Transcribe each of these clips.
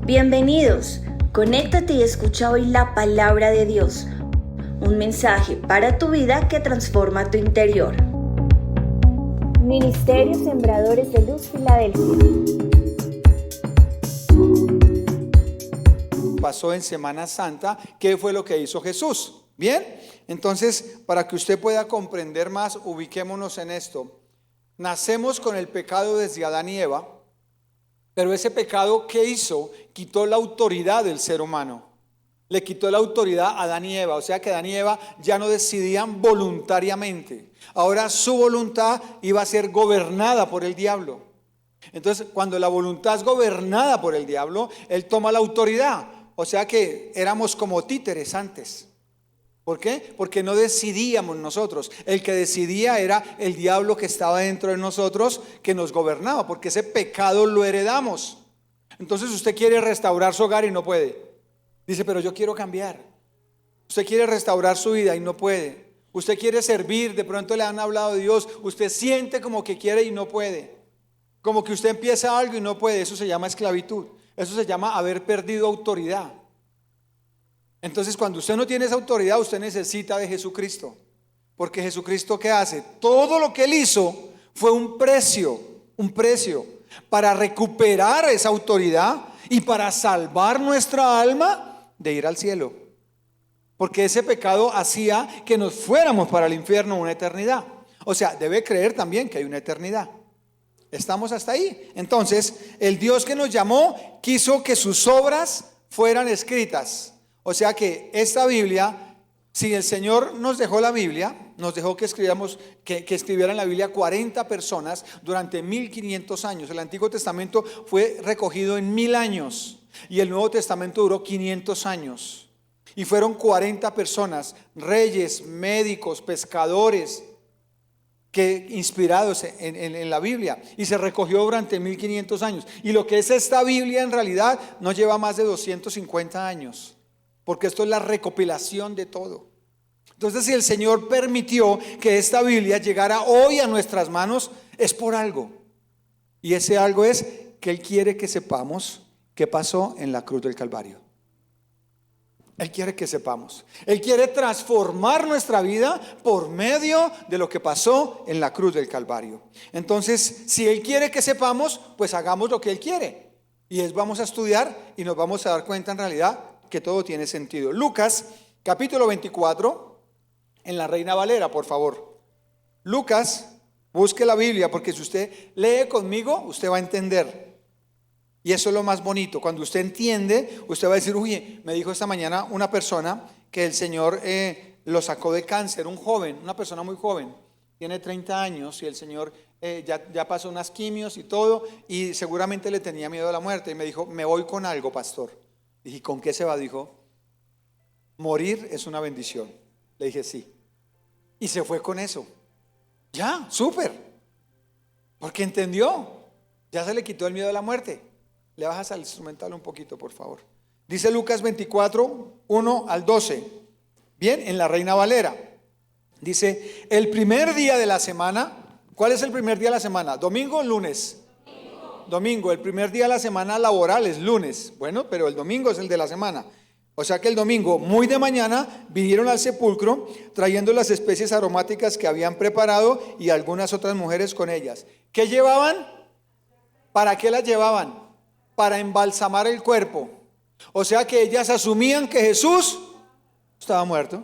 Bienvenidos, conéctate y escucha hoy la palabra de Dios, un mensaje para tu vida que transforma tu interior. Ministerio Sembradores de Luz Filadelfia. Pasó en Semana Santa, ¿qué fue lo que hizo Jesús? Bien, entonces para que usted pueda comprender más, ubiquémonos en esto. Nacemos con el pecado desde Adán y Eva, pero ese pecado, ¿qué hizo? Quitó la autoridad del ser humano. Le quitó la autoridad a Adán y Eva, o sea que Adán y Eva ya no decidían voluntariamente. Ahora su voluntad iba a ser gobernada por el diablo. Entonces, cuando la voluntad es gobernada por el diablo, él toma la autoridad. O sea que éramos como títeres antes. ¿Por qué? Porque no decidíamos nosotros. El que decidía era el diablo que estaba dentro de nosotros, que nos gobernaba, porque ese pecado lo heredamos. Entonces usted quiere restaurar su hogar y no puede. Dice, pero yo quiero cambiar. Usted quiere restaurar su vida y no puede. Usted quiere servir, de pronto le han hablado de Dios. Usted siente como que quiere y no puede. Como que usted empieza algo y no puede. Eso se llama esclavitud. Eso se llama haber perdido autoridad. Entonces, cuando usted no tiene esa autoridad, usted necesita de Jesucristo. Porque Jesucristo, ¿qué hace? Todo lo que Él hizo fue un precio para recuperar esa autoridad y para salvar nuestra alma de ir al cielo. Porque ese pecado hacía que nos fuéramos para el infierno una eternidad. O sea, debe creer también que hay una eternidad. ¿Estamos hasta ahí? Entonces, el Dios que nos llamó quiso que sus obras fueran escritas. O sea que esta Biblia, si el Señor nos dejó la Biblia, nos dejó que escribieran la Biblia 40 personas durante 1500 años. El Antiguo Testamento fue recogido en 1000 años y el Nuevo Testamento duró 500 años. Y fueron 40 personas, reyes, médicos, pescadores, que inspirados en la Biblia, y se recogió durante 1500 años. Y lo que es esta Biblia en realidad no lleva más de 250 años. Porque esto es la recopilación de todo. Entonces, si el Señor permitió que esta Biblia llegara hoy a nuestras manos, es por algo. Y ese algo es que Él quiere que sepamos qué pasó en la cruz del Calvario. Él quiere que sepamos. Él quiere transformar nuestra vida por medio de lo que pasó en la cruz del Calvario. Entonces, si Él quiere que sepamos, pues hagamos lo que Él quiere. Y vamos a estudiar y nos vamos a dar cuenta en realidad que todo tiene sentido. Lucas capítulo 24 en la Reina Valera, por favor. Lucas, busque la Biblia, porque si usted lee conmigo, usted va a entender. Y eso es lo más bonito. Cuando usted entiende, usted va a decir, uy, me dijo esta mañana una persona que el Señor lo sacó de cáncer, un joven, una persona muy joven, tiene 30 años y el Señor ya pasó unas quimios y todo, y seguramente le tenía miedo a la muerte. Y me dijo, me voy con algo, pastor. Dije, ¿con qué se va? Dijo, morir es una bendición. Le dije, sí. Y se fue con eso. Ya, súper. Porque entendió. Ya se le quitó el miedo a la muerte. Le bajas al instrumental un poquito, por favor. Dice Lucas 24, 1 al 12. Bien, en la Reina Valera. Dice, el primer día de la semana. ¿Cuál es el primer día de la semana? ¿Domingo o lunes? Domingo, el primer día de la semana laboral es lunes. Bueno, pero el domingo es el de la semana. O sea que el domingo, muy de mañana, vinieron al sepulcro trayendo las especies aromáticas que habían preparado y algunas otras mujeres con ellas. ¿Qué llevaban? ¿Para qué las llevaban? Para embalsamar el cuerpo. O sea que ellas asumían que Jesús estaba muerto.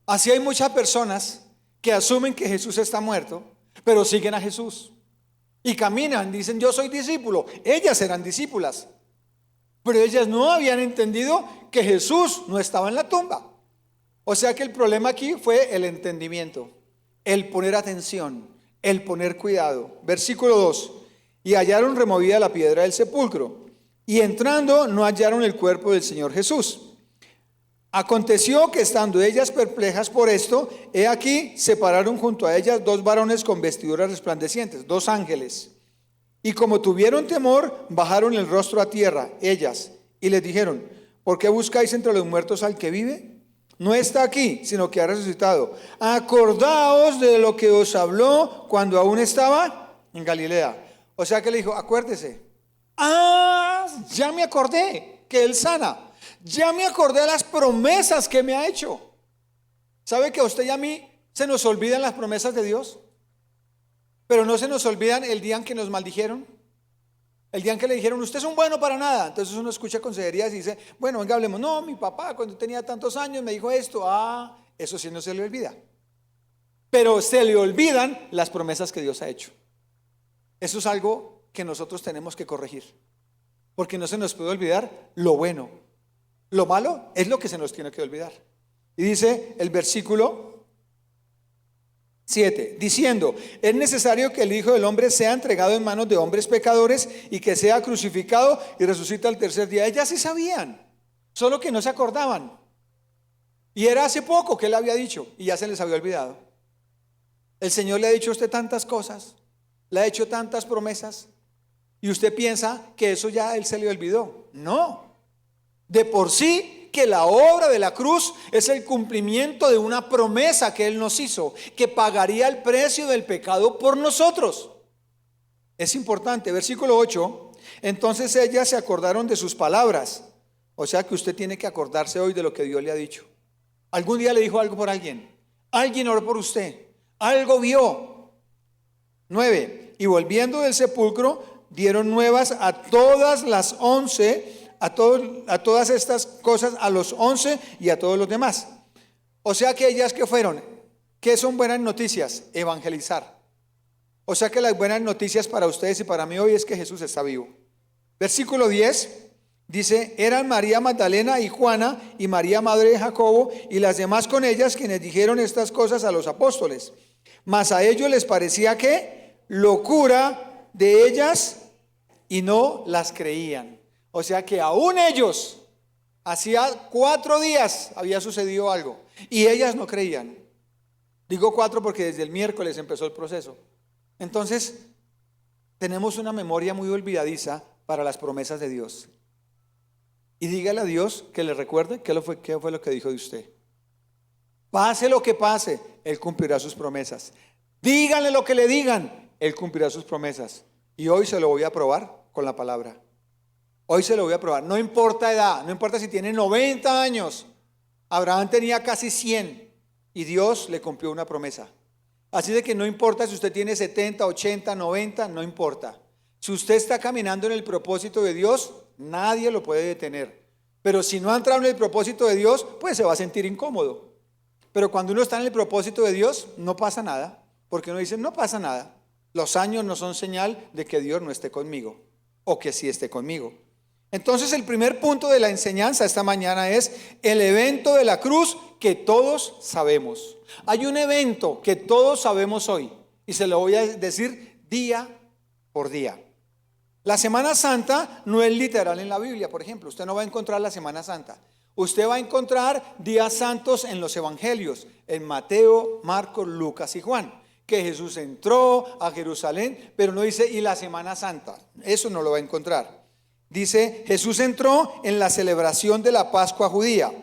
Así hay muchas personas que asumen que Jesús está muerto, pero siguen a Jesús. Y caminan, dicen, yo soy discípulo. Ellas eran discípulas, pero ellas no habían entendido que Jesús no estaba en la tumba. O sea que el problema aquí fue el entendimiento, el poner atención, el poner cuidado. Versículo 2. Y hallaron removida la piedra del sepulcro, y entrando no hallaron el cuerpo del Señor Jesús. Aconteció que estando ellas perplejas por esto, he aquí se pararon junto a ellas dos varones con vestiduras resplandecientes, dos ángeles. Y como tuvieron temor, bajaron el rostro a tierra, ellas, y les dijeron, ¿por qué buscáis entre los muertos al que vive? No está aquí, sino que ha resucitado. Acordaos de lo que os habló cuando aún estaba en Galilea. O sea que le dijo, acuérdese. ya me acordé que Él sana. Ya me acordé de las promesas que me ha hecho. ¿Sabe que a usted y a mí se nos olvidan las promesas de Dios? Pero no se nos olvidan el día en que nos maldijeron. El día en que le dijeron, usted es un bueno para nada. Entonces uno escucha consejerías y dice, bueno, venga, hablemos. No, mi papá cuando tenía tantos años me dijo esto. Eso sí no se le olvida. Pero se le olvidan las promesas que Dios ha hecho. Eso es algo que nosotros tenemos que corregir. Porque no se nos puede olvidar lo bueno. Lo malo es lo que se nos tiene que olvidar. Y dice el versículo 7, diciendo, es necesario que el Hijo del Hombre sea entregado en manos de hombres pecadores y que sea crucificado y resucita al tercer día. Ellas sí sabían, solo que no se acordaban. Y era hace poco que Él había dicho y ya se les había olvidado. El Señor le ha dicho a usted tantas cosas, le ha hecho tantas promesas y usted piensa que eso ya a Él se le olvidó. No, de por sí que la obra de la cruz es el cumplimiento de una promesa que Él nos hizo, que pagaría el precio del pecado por nosotros. Es importante, versículo 8, entonces ellas se acordaron de sus palabras. O sea que usted tiene que acordarse hoy de lo que Dios le ha dicho. Algún día le dijo algo por alguien, alguien oró por usted, algo vio. 9, y volviendo del sepulcro dieron nuevas a todas las 11, a todas estas cosas, a los 11 y a todos los demás. O sea que ellas que fueron, ¿qué son buenas noticias? Evangelizar. O sea que las buenas noticias para ustedes y para mí hoy es que Jesús está vivo. Versículo 10 dice, eran María Magdalena y Juana y María madre de Jacobo y las demás con ellas quienes dijeron estas cosas a los apóstoles. Mas a ellos les parecía que locura de ellas y no las creían. O sea que aún ellos, hacía 4 días había sucedido algo y ellas no creían. Digo 4 porque desde el miércoles empezó el proceso. Entonces, tenemos una memoria muy olvidadiza para las promesas de Dios. Y dígale a Dios que le recuerde qué fue lo que dijo de usted. Pase lo que pase, Él cumplirá sus promesas. Díganle lo que le digan, Él cumplirá sus promesas. Y hoy se lo voy a probar con la palabra. Hoy se lo voy a probar. No importa edad, no importa si tiene 90 años. Abraham tenía casi 100 y Dios le cumplió una promesa. Así de que no importa si usted tiene 70, 80, 90, no importa. Si usted está caminando en el propósito de Dios, nadie lo puede detener. Pero si no ha entrado en el propósito de Dios, pues se va a sentir incómodo. Pero cuando uno está en el propósito de Dios, no pasa nada. Porque uno dice, no pasa nada. Los años no son señal de que Dios no esté conmigo o que sí esté conmigo. Entonces el primer punto de la enseñanza esta mañana es el evento de la cruz que todos sabemos. Hay un evento que todos sabemos hoy y se lo voy a decir día por día. La Semana Santa no es literal en la Biblia, por ejemplo. Usted no va a encontrar la Semana Santa. Usted va a encontrar días santos en los evangelios, en Mateo, Marcos, Lucas y Juan. Que Jesús entró a Jerusalén, pero no dice y la Semana Santa. Eso no lo va a encontrar. Dice, Jesús entró en la celebración de la Pascua judía.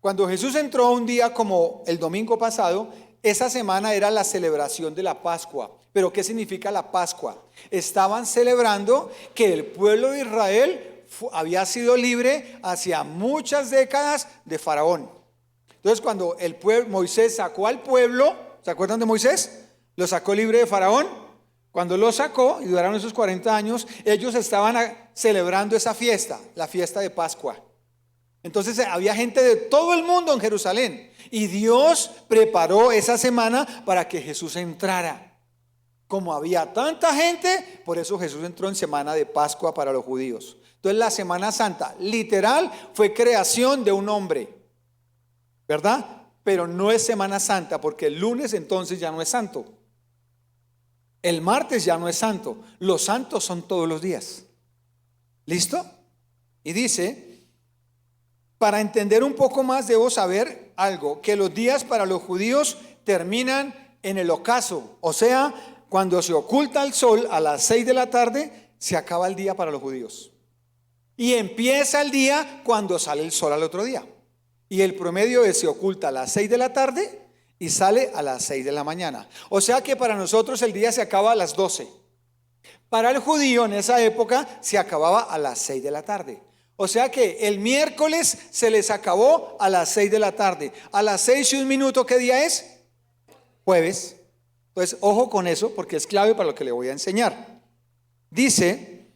Cuando Jesús entró un día como el domingo pasado, esa semana era la celebración de la Pascua. ¿Pero qué significa la Pascua? Estaban celebrando que el pueblo de Israel había sido libre hacia muchas décadas de Faraón. Entonces cuando Moisés sacó al pueblo, ¿se acuerdan de Moisés? Lo sacó libre de Faraón. Cuando lo sacó y duraron esos 40 años, ellos estaban celebrando esa fiesta, la fiesta de Pascua. Entonces había gente de todo el mundo en Jerusalén y Dios preparó esa semana para que Jesús entrara. Como había tanta gente, por eso Jesús entró en semana de Pascua para los judíos. Entonces la Semana Santa, literal, fue creación de un hombre, ¿verdad? Pero no es Semana Santa porque el lunes entonces ya no es santo. El martes ya no es santo. Los santos son todos los días. ¿Listo? Y dice, para entender un poco más debo saber algo, que los días para los judíos terminan en el ocaso. O sea, cuando se oculta el sol a las 6 de la tarde, se acaba el día para los judíos. Y empieza el día cuando sale el sol al otro día. Y el promedio es se oculta a las 6 de la tarde y sale a las 6 de la mañana. O sea que para nosotros el día se acaba a las 12. Para el judío en esa época se acababa a las 6 de la tarde. O sea que el miércoles se les acabó a las 6 de la tarde. A las 6:01, ¿qué día es? Jueves. Entonces, ojo con eso porque es clave para lo que le voy a enseñar. Dice,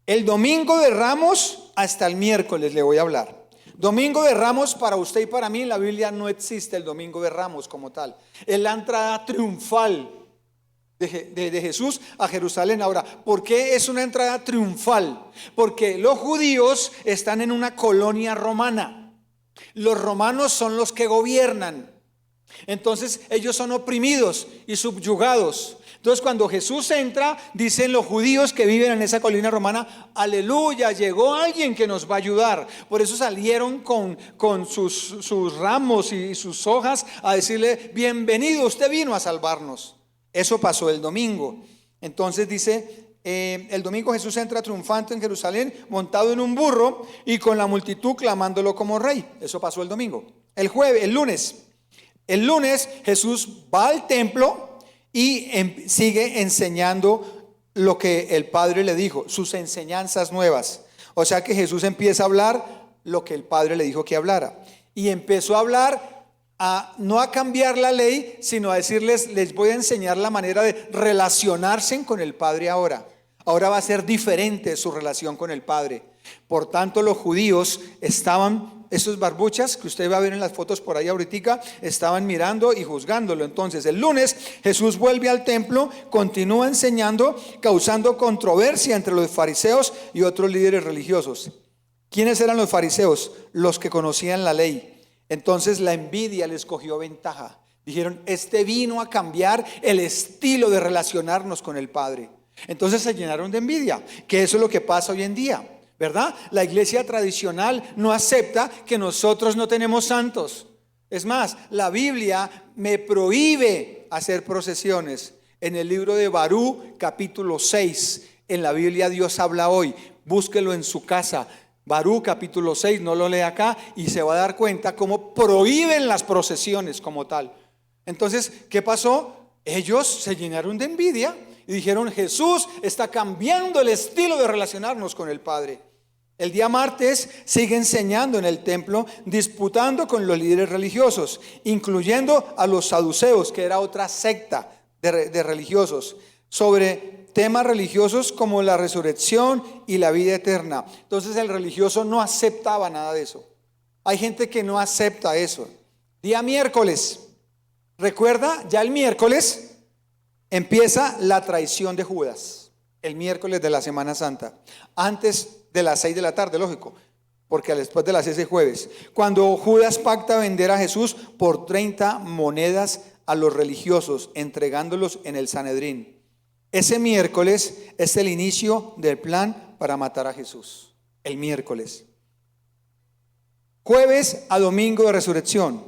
el domingo de Ramos hasta el miércoles le voy a hablar. Domingo de Ramos para usted y para mí en la Biblia no existe el domingo de Ramos como tal. Es la entrada triunfal de Jesús a Jerusalén. Ahora, ¿por qué es una entrada triunfal? Porque los judíos están en una colonia romana. Los romanos son los que gobiernan. Entonces ellos son oprimidos y subyugados. Entonces cuando Jesús entra, dicen los judíos que viven en esa colina romana, aleluya, llegó alguien que nos va a ayudar. Por eso salieron con sus ramos y sus hojas a decirle, bienvenido, usted vino a salvarnos. Eso pasó el domingo. Entonces dice, el domingo Jesús entra triunfante en Jerusalén, montado en un burro y con la multitud clamándolo como rey. Eso pasó el domingo. El lunes Jesús va al templo y sigue enseñando lo que el Padre le dijo, sus enseñanzas nuevas. O sea que Jesús empieza a hablar lo que el Padre le dijo que hablara. Y empezó a hablar no a cambiar la ley, sino a decirles, les voy a enseñar la manera de relacionarse con el Padre ahora. Ahora va a ser diferente su relación con el Padre. Por tanto, los judíos estaban, esos barbuchas que usted va a ver en las fotos por ahí ahorita, estaban mirando y juzgándolo. Entonces, el lunes Jesús vuelve al templo, continúa enseñando, causando controversia entre los fariseos y otros líderes religiosos. ¿Quiénes eran los fariseos? Los que conocían la ley. Entonces la envidia les cogió ventaja. Dijeron, este vino a cambiar el estilo de relacionarnos con el Padre. Entonces se llenaron de envidia, que eso es lo que pasa hoy en día, ¿verdad? La iglesia tradicional no acepta que nosotros no tenemos santos. Es más, la Biblia me prohíbe hacer procesiones. En el libro de Barú, capítulo 6, en la Biblia Dios habla hoy. Búsquelo en su casa. Barú capítulo 6, no lo lea acá y se va a dar cuenta cómo prohíben las procesiones como tal. Entonces, ¿qué pasó? Ellos se llenaron de envidia y dijeron, Jesús está cambiando el estilo de relacionarnos con el Padre. El día martes sigue enseñando en el templo, disputando con los líderes religiosos, incluyendo a los saduceos, que era otra secta de religiosos, sobre temas religiosos como la resurrección y la vida eterna. Entonces el religioso no aceptaba nada de eso. Hay gente que no acepta eso. Día miércoles, recuerda, ya el miércoles empieza la traición de Judas. El miércoles de la Semana Santa, antes de las 6 de la tarde, lógico, porque después de las 6 es jueves. Cuando Judas pacta vender a Jesús por 30 monedas a los religiosos, entregándolos en el Sanedrín. Ese miércoles es el inicio del plan para matar a Jesús. El miércoles. Jueves a domingo de resurrección.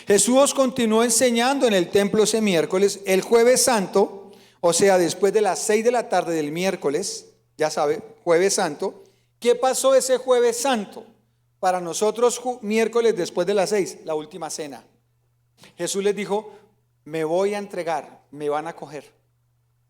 Jesús continuó enseñando en el templo ese miércoles. El jueves santo, o sea, después de las 6 de la tarde del miércoles, ya sabe, jueves santo. ¿Qué pasó ese jueves santo? Para nosotros, miércoles después de las 6, la última cena. Jesús les dijo, me voy a entregar, me van a coger.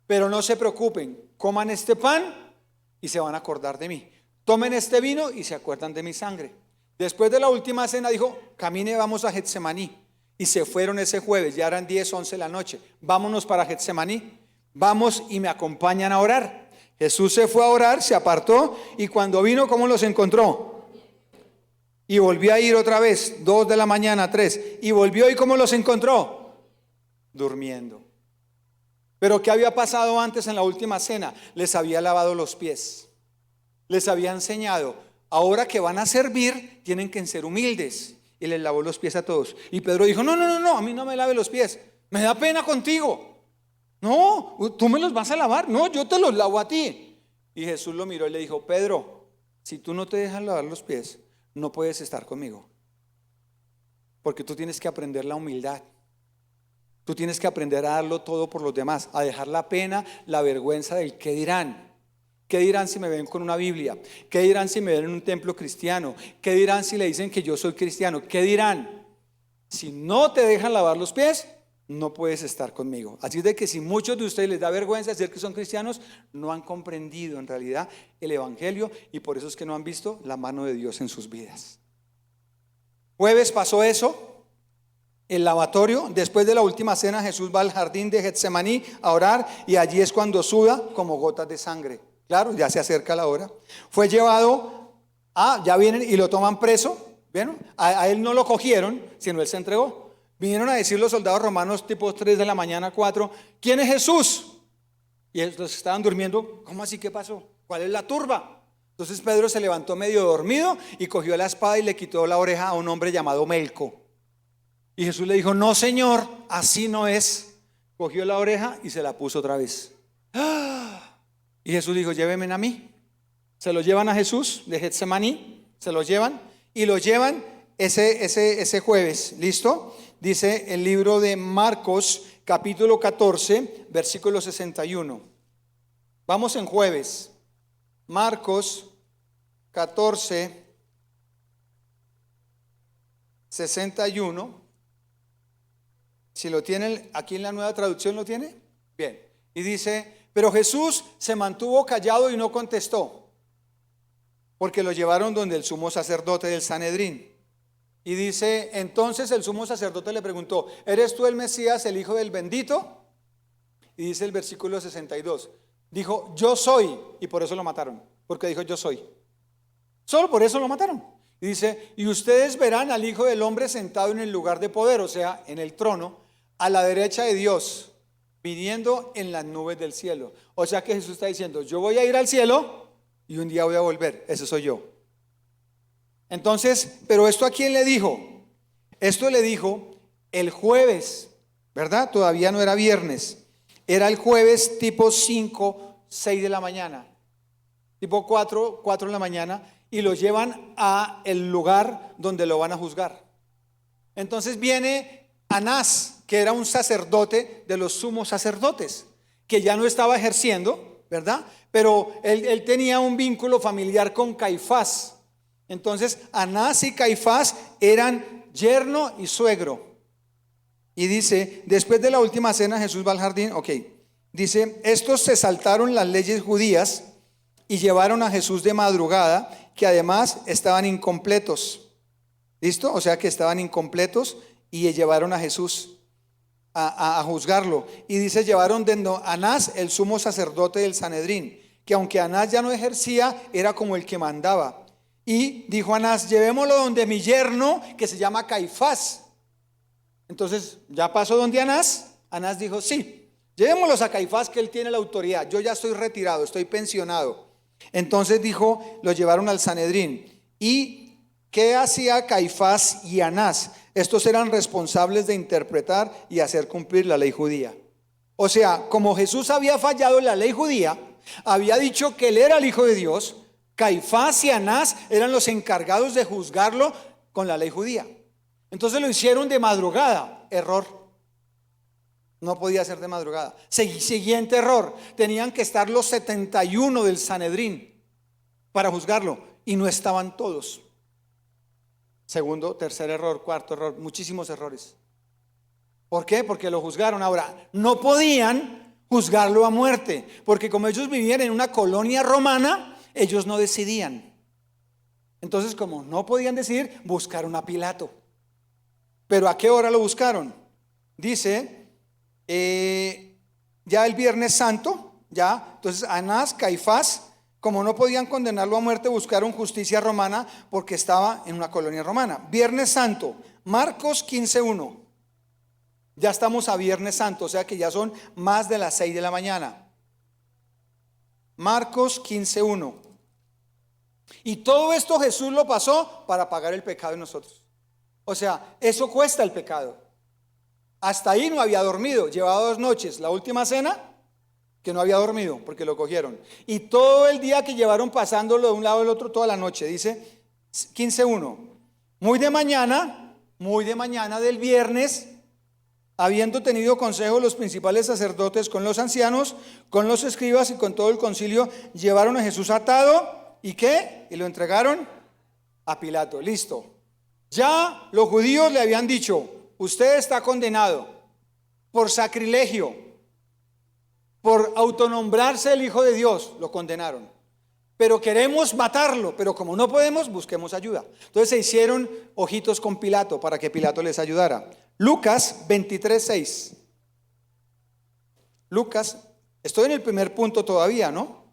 Pero no se preocupen, coman este pan y se van a acordar de mí. Tomen este vino y se acuerdan de mi sangre. Después de la última cena dijo, camine, vamos a Getsemaní. Y se fueron ese jueves, ya eran 10, 11 de la noche. Vámonos para Getsemaní. Vamos y me acompañan a orar. Jesús se fue a orar, se apartó y cuando vino, ¿cómo los encontró? Y volvió a ir otra vez, 2 de la mañana, 3. Y volvió y ¿cómo los encontró? Durmiendo. Pero ¿qué había pasado antes en la última cena? Les había lavado los pies. Les había enseñado, ahora que van a servir, tienen que ser humildes. Y les lavó los pies a todos. Y Pedro dijo, no, a mí no me lave los pies. Me da pena contigo. No, tú me los vas a lavar. No, yo te los lavo a ti. Y Jesús lo miró y le dijo, Pedro, si tú no te dejas lavar los pies, no puedes estar conmigo. Porque tú tienes que aprender la humildad. Tú tienes que aprender a darlo todo por los demás, a dejar la pena, la vergüenza del qué dirán. ¿Qué dirán si me ven con una Biblia? ¿Qué dirán si me ven en un templo cristiano? ¿Qué dirán si le dicen que yo soy cristiano? ¿Qué dirán? Si no te dejan lavar los pies, no puedes estar conmigo. Así de que si muchos de ustedes les da vergüenza decir que son cristianos, no han comprendido en realidad el evangelio y por eso es que no han visto la mano de Dios en sus vidas. Jueves pasó eso. El lavatorio, después de la última cena, Jesús va al jardín de Getsemaní a orar y allí es cuando suda como gotas de sangre. Claro, ya se acerca la hora. Fue llevado, ya vienen y lo toman preso. ¿Vieron? A él no lo cogieron, sino él se entregó. Vinieron a decir los soldados romanos tipo 3 de la mañana, 4, ¿quién es Jesús? Y ellos estaban durmiendo. ¿Cómo así? ¿Qué pasó? ¿Cuál es la turba? Entonces Pedro se levantó medio dormido y cogió la espada y le quitó la oreja a un hombre llamado Melco. Y Jesús le dijo, no señor, así no es. Cogió la oreja y se la puso otra vez. Y Jesús dijo, llévenme a mí. Se lo llevan a Jesús de Getsemaní, se lo llevan y lo llevan ese jueves. ¿Listo? Dice el libro de Marcos capítulo 14 versículo 61. Vamos en jueves. Marcos 14 61. Si lo tienen aquí en la Nueva Traducción, ¿lo tiene? Bien. Y dice, pero Jesús se mantuvo callado y no contestó, porque lo llevaron donde el sumo sacerdote del Sanedrín. Y dice, entonces el sumo sacerdote le preguntó, ¿eres tú el Mesías, el Hijo del Bendito? Y dice el versículo 62, dijo, yo soy, y por eso lo mataron, porque dijo yo soy. Solo por eso lo mataron. Y dice, y ustedes verán al Hijo del Hombre sentado en el lugar de poder, o sea, en el trono, a la derecha de Dios, viniendo en las nubes del cielo. O sea que Jesús está diciendo, yo voy a ir al cielo y un día voy a volver, ese soy yo. Entonces, pero ¿esto a quién le dijo? Esto le dijo el jueves, ¿verdad? Todavía no era viernes, era el jueves tipo 5, 6 de la mañana, tipo 4 de la mañana, y lo llevan a el lugar donde lo van a juzgar. Entonces viene Anás, que era un sacerdote de los sumos sacerdotes, que ya no estaba ejerciendo, ¿verdad? Pero él tenía un vínculo familiar con Caifás. Entonces Anás y Caifás eran yerno y suegro. Y dice, después de la última cena Jesús va al jardín, dice, estos se saltaron las leyes judías y llevaron a Jesús de madrugada, que además estaban incompletos. ¿Listo? O sea que estaban incompletos y llevaron a Jesús a juzgarlo. Y dice, llevaron de Anás, el sumo sacerdote del Sanedrín, que aunque Anás ya no ejercía, era como el que mandaba. Y dijo Anás, llevémoslo donde mi yerno, que se llama Caifás. Entonces, ya pasó donde Anás. Anás dijo, sí, llevémoslos a Caifás, que él tiene la autoridad. Yo ya estoy retirado, estoy pensionado. Entonces dijo, lo llevaron al Sanedrín. ¿Y qué hacía Caifás y Anás? Estos eran responsables de interpretar y hacer cumplir la ley judía. O sea, como Jesús había fallado en la ley judía, había dicho que él era el Hijo de Dios, Caifás y Anás eran los encargados de juzgarlo con la ley judía. Entonces lo hicieron de madrugada. Error. No podía ser de madrugada. Siguiente error. Tenían que estar los 71 del Sanedrín para juzgarlo y no estaban todos. Segundo, tercer error, cuarto error, muchísimos errores. ¿Por qué? Porque lo juzgaron. Ahora, no podían juzgarlo a muerte, porque como ellos vivían en una colonia romana, ellos no decidían. Entonces, como no podían decidir, buscaron a Pilato. ¿Pero a qué hora lo buscaron? Dice, ya el Viernes Santo, ya, entonces Anás, Caifás, como no podían condenarlo a muerte, buscaron justicia romana porque estaba en una colonia romana. Viernes Santo, Marcos 15:1. Ya estamos a Viernes Santo, o sea que ya son más de las 6 de la mañana. Marcos 15:1. Y todo esto Jesús lo pasó para pagar el pecado de nosotros. O sea, eso cuesta el pecado. Hasta ahí no había dormido, llevaba 2 noches. La última cena, que no había dormido porque lo cogieron. Y todo el día que llevaron pasándolo de un lado al otro, toda la noche. Dice 15:1. Muy de mañana del viernes, habiendo tenido consejo los principales sacerdotes con los ancianos, con los escribas y con todo el concilio, llevaron a Jesús atado. ¿Y qué? Y lo entregaron a Pilato. Listo. Ya los judíos le habían dicho, usted está condenado. por sacrilegio, por autonombrarse el Hijo de Dios, lo condenaron. Pero queremos matarlo, pero como no podemos, busquemos ayuda. Entonces se hicieron ojitos con Pilato para que Pilato les ayudara. Lucas 23:6. Lucas, estoy en el primer punto todavía, ¿no?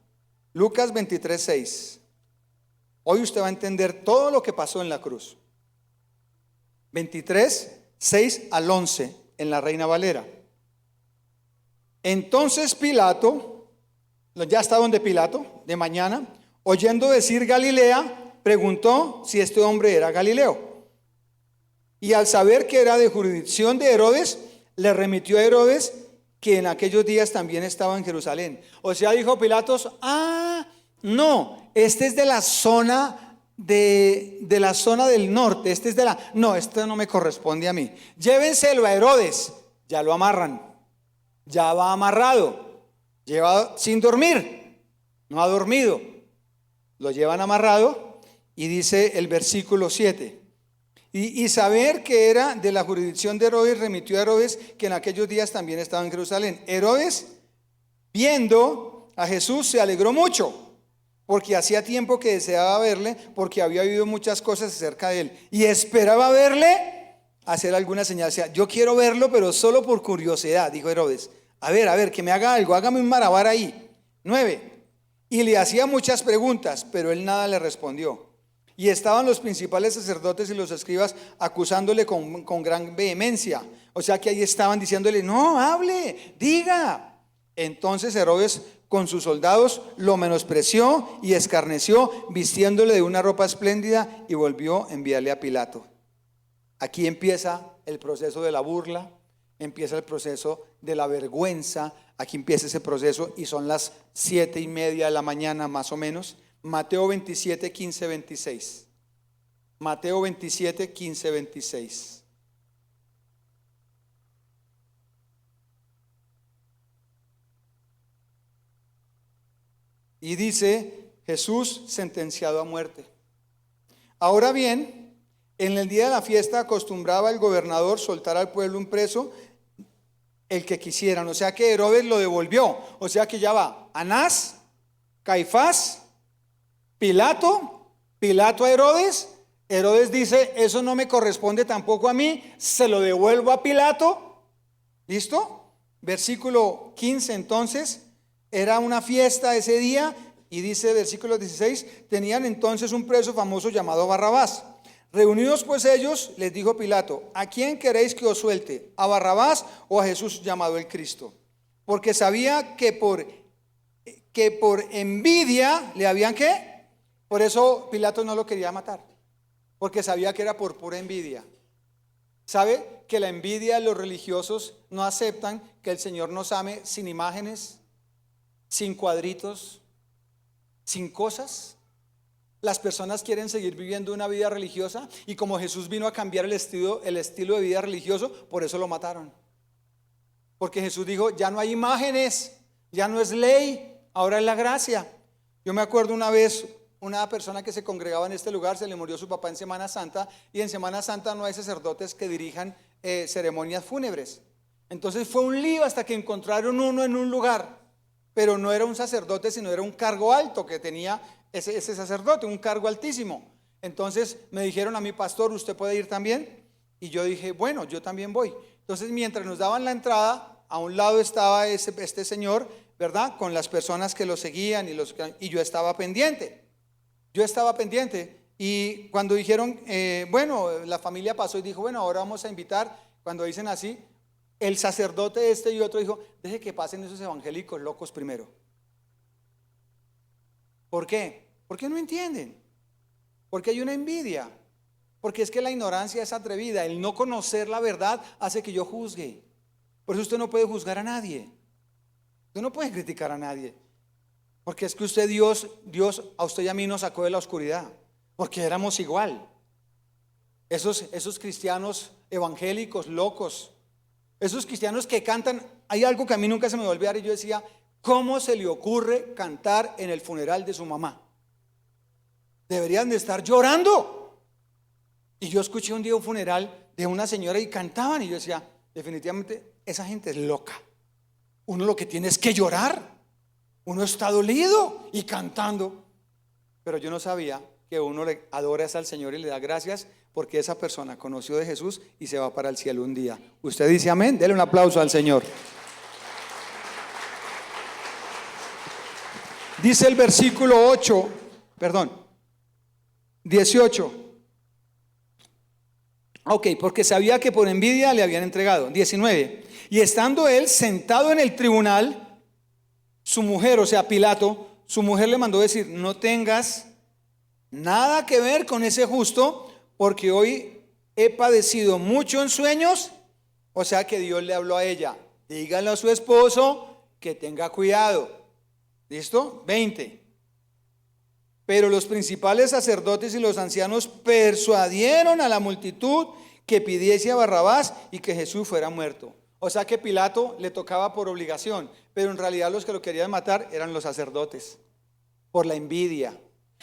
Lucas 23:6. Hoy usted va a entender todo lo que pasó en la cruz. 23:6 al 11 en la Reina Valera. Entonces Pilato, ya está donde Pilato, de mañana, oyendo decir Galilea, preguntó si este hombre era Galileo. Y al saber que era de jurisdicción de Herodes, le remitió a Herodes, que en aquellos días también estaba en Jerusalén. O sea, dijo Pilatos, no, este es de la zona de la zona del norte, esto no me corresponde a mí. Llévenselo a Herodes, ya lo amarran, ya va amarrado, lleva sin dormir, no ha dormido, lo llevan amarrado. Y dice el versículo 7, y saber que era de la jurisdicción de Herodes, remitió a Herodes, que en aquellos días también estaba en Jerusalén. Herodes, viendo a Jesús, se alegró mucho, porque hacía tiempo que deseaba verle, porque había oído muchas cosas acerca de él, y esperaba verle, hacer alguna señal. O sea, yo quiero verlo, pero solo por curiosidad, dijo Herodes. A ver, que me haga algo, hágame un malabar ahí. 9. Y le hacía muchas preguntas, pero él nada le respondió. Y estaban los principales sacerdotes y los escribas acusándole con gran vehemencia. O sea que ahí estaban diciéndole, no, hable, diga. Entonces Herodes con sus soldados lo menospreció y escarneció, vistiéndole de una ropa espléndida, y volvió a enviarle a Pilato. Aquí empieza el proceso de la burla, empieza el proceso de la vergüenza. Aquí empieza ese proceso y son las 7:30 de la mañana más o menos. Mateo 27, 15, 26. Mateo 27, 15, 26. Y dice, Jesús sentenciado a muerte. Ahora bien, en el día de la fiesta acostumbraba el gobernador soltar al pueblo un preso, el que quisieran. O sea que Herodes lo devolvió. O sea que ya va Anás, Caifás, Pilato a Herodes. Herodes dice, eso no me corresponde tampoco a mí, se lo devuelvo a Pilato. ¿Listo? Versículo 15 entonces, era una fiesta ese día, y dice versículo 16, tenían entonces un preso famoso llamado Barrabás. Reunidos pues ellos, les dijo Pilato, ¿a quién queréis que os suelte? ¿A Barrabás o a Jesús llamado el Cristo? Porque sabía que por envidia le habían ¿qué? Por eso Pilato no lo quería matar, porque sabía que era por pura envidia. ¿Sabe que la envidia de los religiosos no aceptan que el Señor nos ame sin imágenes, sin cuadritos, sin cosas? Las personas quieren seguir viviendo una vida religiosa, y como Jesús vino a cambiar el estilo de vida religioso, por eso lo mataron. Porque Jesús dijo, ya no hay imágenes, ya no es ley, ahora es la gracia. Yo me acuerdo una vez, una persona que se congregaba en este lugar, se le murió su papá en Semana Santa, y en Semana Santa no hay sacerdotes que dirijan ceremonias fúnebres. Entonces fue un lío hasta que encontraron uno en un lugar, pero no era un sacerdote, sino era un cargo alto que tenía ese sacerdote, un cargo altísimo. Entonces me dijeron a mi pastor, ¿usted puede ir también? Y yo dije, bueno, yo también voy. Entonces mientras nos daban la entrada, a un lado estaba este señor, ¿verdad? Con las personas que lo seguían y yo estaba pendiente. Y cuando dijeron, bueno, la familia pasó y dijo, bueno, ahora vamos a invitar. Cuando dicen así, el sacerdote y otro dijo, deje que pasen esos evangélicos locos primero. ¿Por qué? Porque no entienden. Porque hay una envidia. Porque es que la ignorancia es atrevida. El no conocer la verdad hace que yo juzgue. Por eso usted no puede juzgar a nadie. Usted no puede criticar a nadie. Porque es que Dios a usted y a mí nos sacó de la oscuridad. Porque éramos igual. Esos cristianos evangélicos locos, esos cristianos que cantan, hay algo que a mí nunca se me va a olvidar, y yo decía, ¿cómo se le ocurre cantar en el funeral de su mamá? Deberían de estar llorando. Y yo escuché un día un funeral de una señora y cantaban, y yo decía, definitivamente esa gente es loca. Uno lo que tiene es que llorar. Uno está dolido y cantando. Pero yo no sabía que uno le adora al Señor y le da gracias porque esa persona conoció de Jesús y se va para el cielo un día. ¿Usted dice amén? Dele un aplauso al Señor. Dice el versículo 18. Ok, porque sabía que por envidia le habían entregado. 19. Y estando él sentado en el tribunal, su mujer, o sea Pilato, su mujer le mandó decir: no tengas nada que ver con ese justo, porque hoy he padecido mucho en sueños. O sea que Dios le habló a ella: dígale a su esposo que tenga cuidado. ¿Listo? 20. Pero los principales sacerdotes y los ancianos persuadieron a la multitud que pidiese a Barrabás y que Jesús fuera muerto. O sea que Pilato le tocaba por obligación, pero en realidad los que lo querían matar eran los sacerdotes, por la envidia.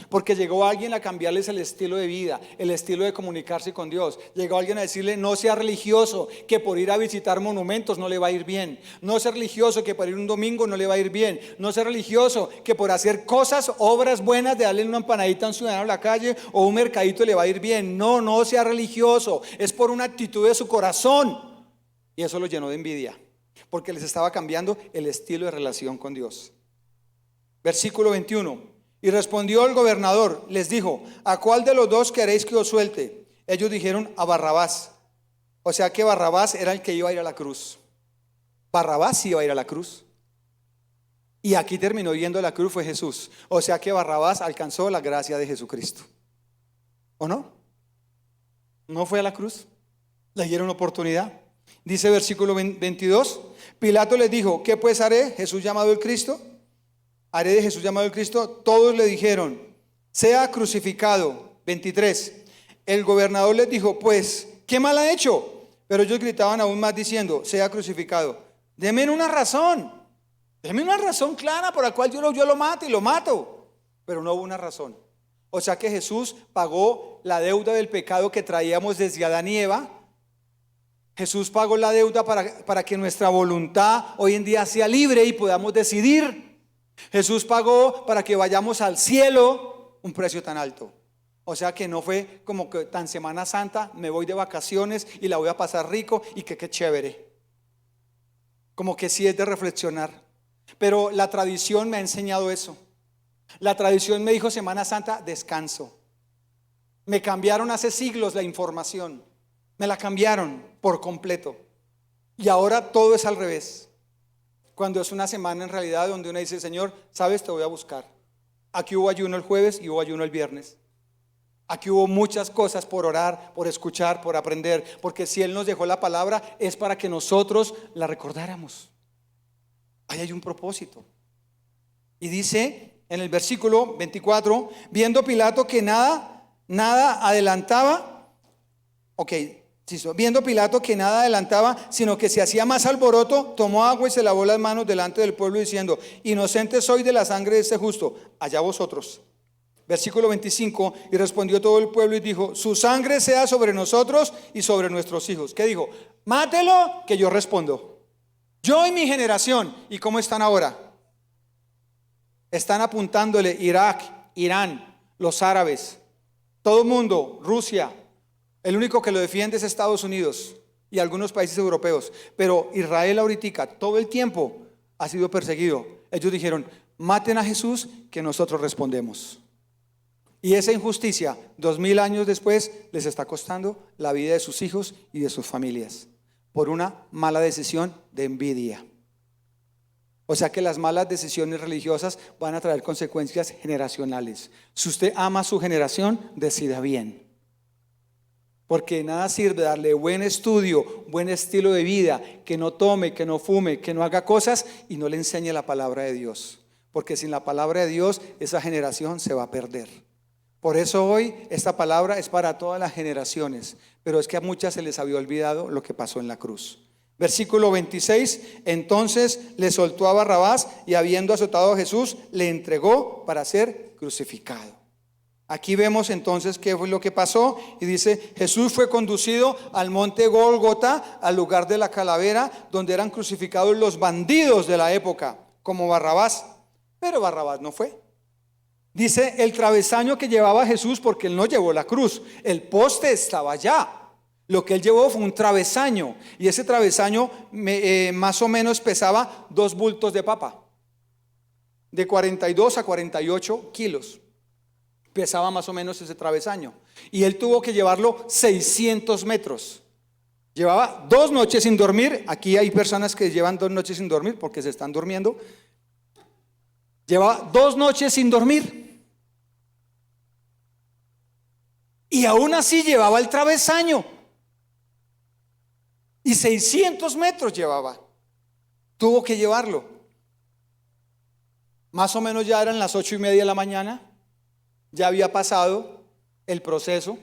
Porque llegó alguien a cambiarles el estilo de vida, el estilo de comunicarse con Dios. Llegó alguien a decirle: no sea religioso, que por ir a visitar monumentos no le va a ir bien. No sea religioso, que por ir un domingo no le va a ir bien. No sea religioso, que por hacer cosas, obras buenas, de darle una empanadita a un ciudadano en la calle o un mercadito le va a ir bien. No sea religioso, es por una actitud de su corazón. Y eso lo llenó de envidia, porque les estaba cambiando el estilo de relación con Dios. Versículo 21. Y respondió el gobernador, les dijo: ¿a cuál de los dos queréis que os suelte? Ellos dijeron: a Barrabás. O sea que Barrabás era el que iba a ir a la cruz. Barrabás iba a ir a la cruz. Y aquí terminó yendo a la cruz fue Jesús. O sea que Barrabás alcanzó la gracia de Jesucristo. ¿O no? ¿No fue a la cruz? Le dieron oportunidad. Dice versículo 22. Pilato les dijo: ¿qué pues haré? ¿Jesús llamado el Cristo? ¿Haré de Jesús llamado el Cristo? Todos le dijeron: sea crucificado. 23. El gobernador les dijo: pues, ¿qué mal ha hecho? Pero ellos gritaban aún más diciendo: sea crucificado. Denme una razón clara por la cual yo lo mate, y lo mato. Pero no hubo una razón. O sea que Jesús pagó la deuda del pecado que traíamos desde Adán y Eva. Jesús pagó la deuda para que nuestra voluntad hoy en día sea libre y podamos decidir. Jesús pagó para que vayamos al cielo un precio tan alto. O sea que no fue como que tan Semana Santa, me voy de vacaciones y la voy a pasar rico y que qué chévere. Como que sí es de reflexionar. Pero la tradición me ha enseñado eso. La tradición me dijo: Semana Santa, descanso. Me cambiaron hace siglos la información. Me la cambiaron por completo. Y ahora todo es al revés. Cuando es una semana en realidad donde uno dice: Señor, sabes, te voy a buscar. Aquí hubo ayuno el jueves y hubo ayuno el viernes. Aquí hubo muchas cosas por orar, por escuchar, por aprender. Porque si Él nos dejó la palabra es para que nosotros la recordáramos. Ahí hay un propósito. Y dice en el versículo 24: viendo Pilato que nada adelantaba. Viendo Pilato que nada adelantaba, sino que se hacía más alboroto, tomó agua y se lavó las manos delante del pueblo diciendo: inocente soy de la sangre de este justo, allá vosotros. Versículo 25: y respondió todo el pueblo y dijo: su sangre sea sobre nosotros y sobre nuestros hijos. ¿Qué dijo? Mátelo, que yo respondo. Yo y mi generación. ¿Y cómo están ahora? Están apuntándole Irak, Irán, los árabes, todo el mundo, Rusia. El único que lo defiende es Estados Unidos y algunos países europeos. Pero Israel ahorita todo el tiempo ha sido perseguido. Ellos dijeron: maten a Jesús, que nosotros respondemos. Y esa injusticia, 2000 años después, les está costando la vida de sus hijos y de sus familias, por una mala decisión de envidia. O sea que las malas decisiones religiosas van a traer consecuencias generacionales. Si usted ama a su generación, decida bien. Porque nada sirve darle buen estudio, buen estilo de vida, que no tome, que no fume, que no haga cosas y no le enseñe la palabra de Dios. Porque sin la palabra de Dios, esa generación se va a perder. Por eso hoy esta palabra es para todas las generaciones, pero es que a muchas se les había olvidado lo que pasó en la cruz. Versículo 26: entonces le soltó a Barrabás y habiendo azotado a Jesús, le entregó para ser crucificado. Aquí vemos entonces qué fue lo que pasó y dice: Jesús fue conducido al monte Gólgota, al lugar de la calavera, donde eran crucificados los bandidos de la época, como Barrabás. Pero Barrabás no fue. Dice el travesaño que llevaba Jesús, porque él no llevó la cruz, el poste estaba allá. Lo que él llevó fue un travesaño, y ese travesaño más o menos pesaba 2 bultos de papa, de 42 a 48 kilos. Pesaba más o menos ese travesaño, y él tuvo que llevarlo 600 metros. Llevaba 2 noches sin dormir. Aquí hay personas que llevan 2 noches sin dormir porque se están durmiendo. Llevaba 2 noches sin dormir, y aún así llevaba el travesaño, y 600 metros llevaba. Tuvo que llevarlo. Más o menos ya eran las 8:30 de la mañana. Ya había pasado el proceso,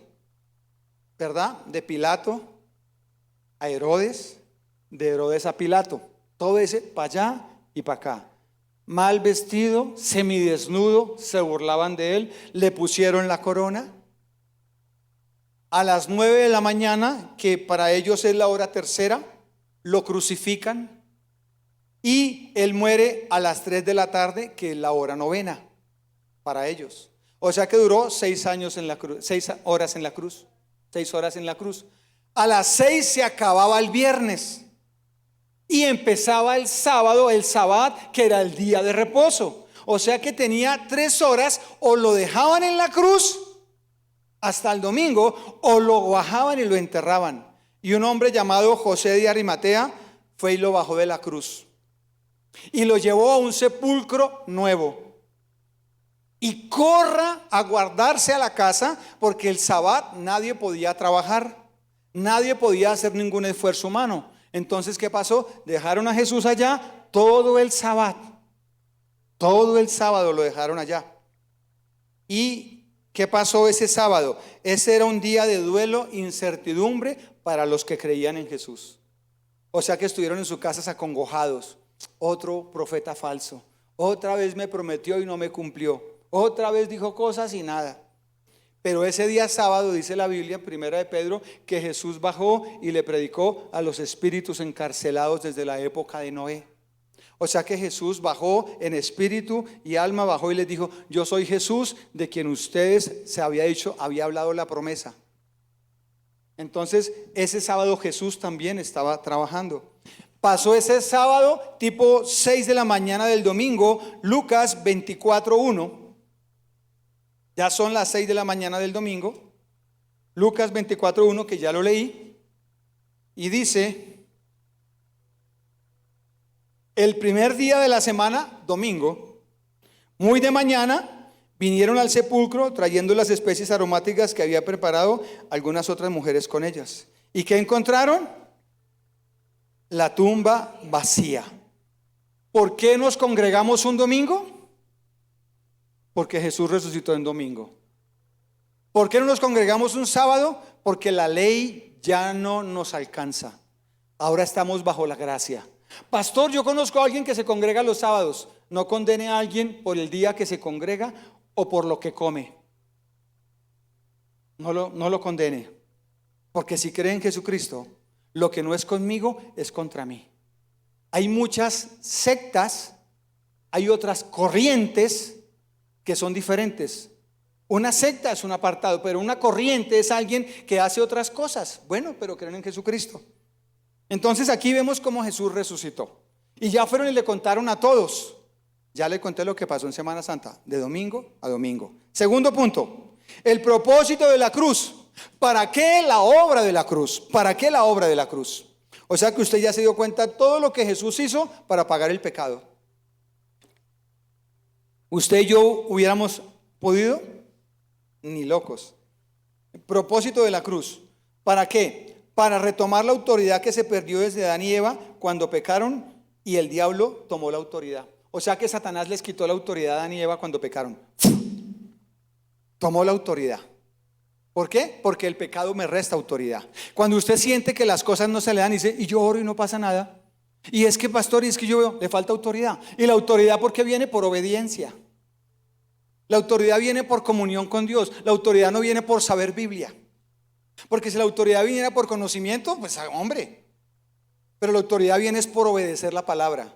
¿verdad? De Pilato a Herodes, de Herodes a Pilato. Todo ese para allá y para acá. Mal vestido, semidesnudo, se burlaban de él, le pusieron la corona. A las 9 de la mañana, que para ellos es la hora tercera, lo crucifican, y él muere a las 3 de la tarde, que es la hora novena para ellos. O sea que duró 6 años en la cruz, 6 horas en la cruz, 6 horas en la cruz. A las 6 se acababa el viernes y empezaba el sábado, el sabbat, que era el día de reposo. O sea que tenía 3 horas, o lo dejaban en la cruz hasta el domingo, o lo bajaban y lo enterraban. Y un hombre llamado José de Arimatea fue y lo bajó de la cruz y lo llevó a un sepulcro nuevo. Y corra a guardarse a la casa, porque el sabbat nadie podía trabajar, nadie podía hacer ningún esfuerzo humano. Entonces, ¿qué pasó? Dejaron a Jesús allá todo el sabbat, todo el sábado lo dejaron allá. ¿Y qué pasó ese sábado? Ese era un día de duelo, incertidumbre para los que creían en Jesús. O sea que estuvieron en sus casas acongojados. Otro profeta falso, otra vez me prometió y no me cumplió, otra vez dijo cosas y nada. Pero ese día sábado, dice la Biblia en 1 de Pedro, que Jesús bajó y le predicó a los espíritus encarcelados desde la época de Noé. O sea que Jesús bajó en espíritu y alma, bajó y les dijo: yo soy Jesús de quien ustedes se había dicho, había hablado la promesa. Entonces ese sábado Jesús también estaba trabajando. Pasó ese sábado, tipo 6 de la mañana del domingo, Lucas 24:1. Ya son las 6 de la mañana del domingo. Lucas 24:1, que ya lo leí. Y dice: el primer día de la semana, domingo, muy de mañana, vinieron al sepulcro trayendo las especies aromáticas que había preparado algunas otras mujeres con ellas. ¿Y qué encontraron? La tumba vacía. ¿Por qué nos congregamos un domingo? Porque Jesús resucitó en domingo. ¿Por qué no nos congregamos un sábado? Porque la ley ya no nos alcanza. Ahora estamos bajo la gracia. Pastor, yo conozco a alguien que se congrega los sábados. No condene a alguien por el día que se congrega o por lo que come. No lo condene. Porque si cree en Jesucristo, lo que no es conmigo es contra mí. Hay muchas sectas, hay otras corrientes que son diferentes. Una secta es un apartado, pero una corriente es alguien que hace otras cosas. Bueno, pero creen en Jesucristo. Entonces aquí vemos cómo Jesús resucitó. Y ya fueron y le contaron a todos. Ya le conté lo que pasó en Semana Santa, de domingo a domingo. Segundo punto, el propósito de la cruz. ¿Para qué la obra de la cruz? ¿Para qué la obra de la cruz? O sea que usted ya se dio cuenta de todo lo que Jesús hizo para pagar el pecado. ¿Usted y yo hubiéramos podido? Ni locos. El propósito de la cruz. ¿Para qué? Para retomar la autoridad que se perdió desde Adán y Eva cuando pecaron y el diablo tomó la autoridad. O sea que Satanás les quitó la autoridad a Adán y Eva cuando pecaron. Tomó la autoridad. ¿Por qué? Porque el pecado me resta autoridad. Cuando usted siente que las cosas no se le dan y dice: y yo oro y no pasa nada. Y es que pastor, y es que yo veo, le falta autoridad. Y la autoridad, ¿por qué viene? Por obediencia. La autoridad viene por comunión con Dios. La autoridad no viene por saber Biblia. Porque si la autoridad viniera por conocimiento, pues hombre. Pero la autoridad viene es por obedecer la palabra.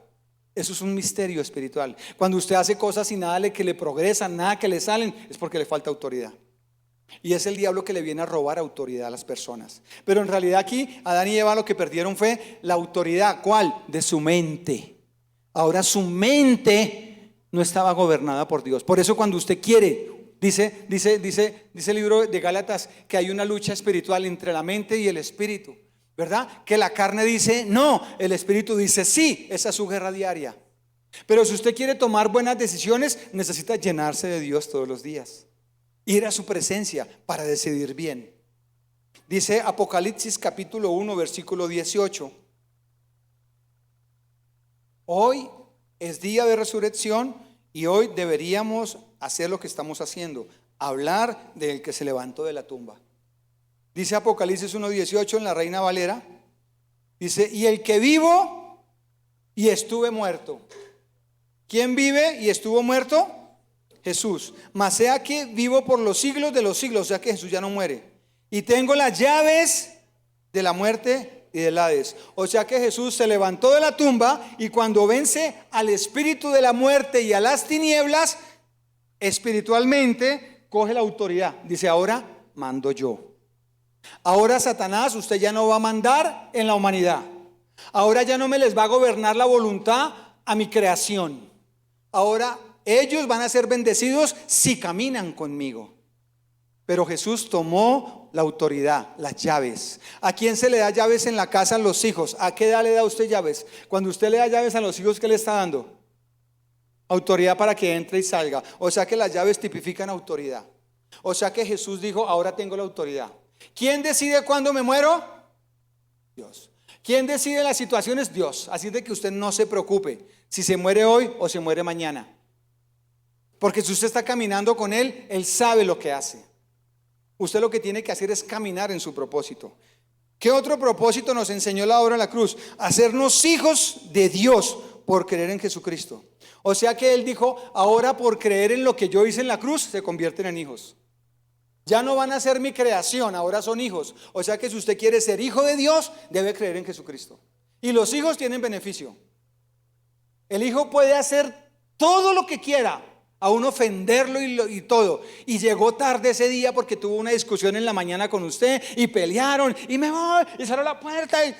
Eso es un misterio espiritual. Cuando usted hace cosas y nada que le progresan, nada que le salen, es porque le falta autoridad. Y es el diablo que le viene a robar autoridad a las personas. Pero en realidad aquí Adán y Eva lo que perdieron fue la autoridad. ¿Cuál? De su mente. Ahora su mente no estaba gobernada por Dios. Por eso cuando usted quiere, dice el libro de Gálatas, que hay una lucha espiritual entre la mente y el espíritu, ¿verdad? Que la carne dice no, el espíritu dice sí. Esa es su guerra diaria. Pero si usted quiere tomar buenas decisiones, necesita llenarse de Dios todos los días, ir a su presencia para decidir bien. Dice Apocalipsis capítulo 1 versículo 18: hoy es día de resurrección y hoy deberíamos hacer lo que estamos haciendo, hablar del que se levantó de la tumba. Dice Apocalipsis 1:18 en la Reina Valera, dice: y el que vivo y estuve muerto. ¿Quién vive y estuvo muerto? Jesús. Mas sea que vivo por los siglos de los siglos, o sea que Jesús ya no muere. Y tengo las llaves de la muerte y del Hades. O sea que Jesús se levantó de la tumba y cuando vence al espíritu de la muerte y a las tinieblas, espiritualmente coge la autoridad. Dice: ahora mando yo. Ahora Satanás, usted ya no va a mandar en la humanidad. Ahora ya no me les va a gobernar la voluntad a mi creación. Ahora ellos van a ser bendecidos si caminan conmigo. Pero Jesús tomó la autoridad, las llaves. ¿A quién se le da llaves en la casa? A los hijos. ¿A qué edad le da usted llaves? Cuando usted le da llaves a los hijos, ¿qué le está dando? Autoridad para que entre y salga. O sea que las llaves tipifican autoridad. O sea que Jesús dijo: ahora tengo la autoridad. ¿Quién decide cuándo me muero? Dios. ¿Quién decide las situaciones? Dios. Así de que usted no se preocupe si se muere hoy o se muere mañana. Porque si usted está caminando con Él, Él sabe lo que hace. Usted lo que tiene que hacer es caminar en su propósito. ¿Qué otro propósito nos enseñó la obra en la cruz? Hacernos hijos de Dios por creer en Jesucristo. O sea que Él dijo: ahora por creer en lo que yo hice en la cruz, se convierten en hijos. Ya no van a ser mi creación, ahora son hijos. O sea que si usted quiere ser hijo de Dios, debe creer en Jesucristo. Y los hijos tienen beneficio. El hijo puede hacer todo lo que quiera, aún ofenderlo y todo. Y llegó tarde ese día porque tuvo una discusión en la mañana con usted y pelearon y me voy y cerró la puerta y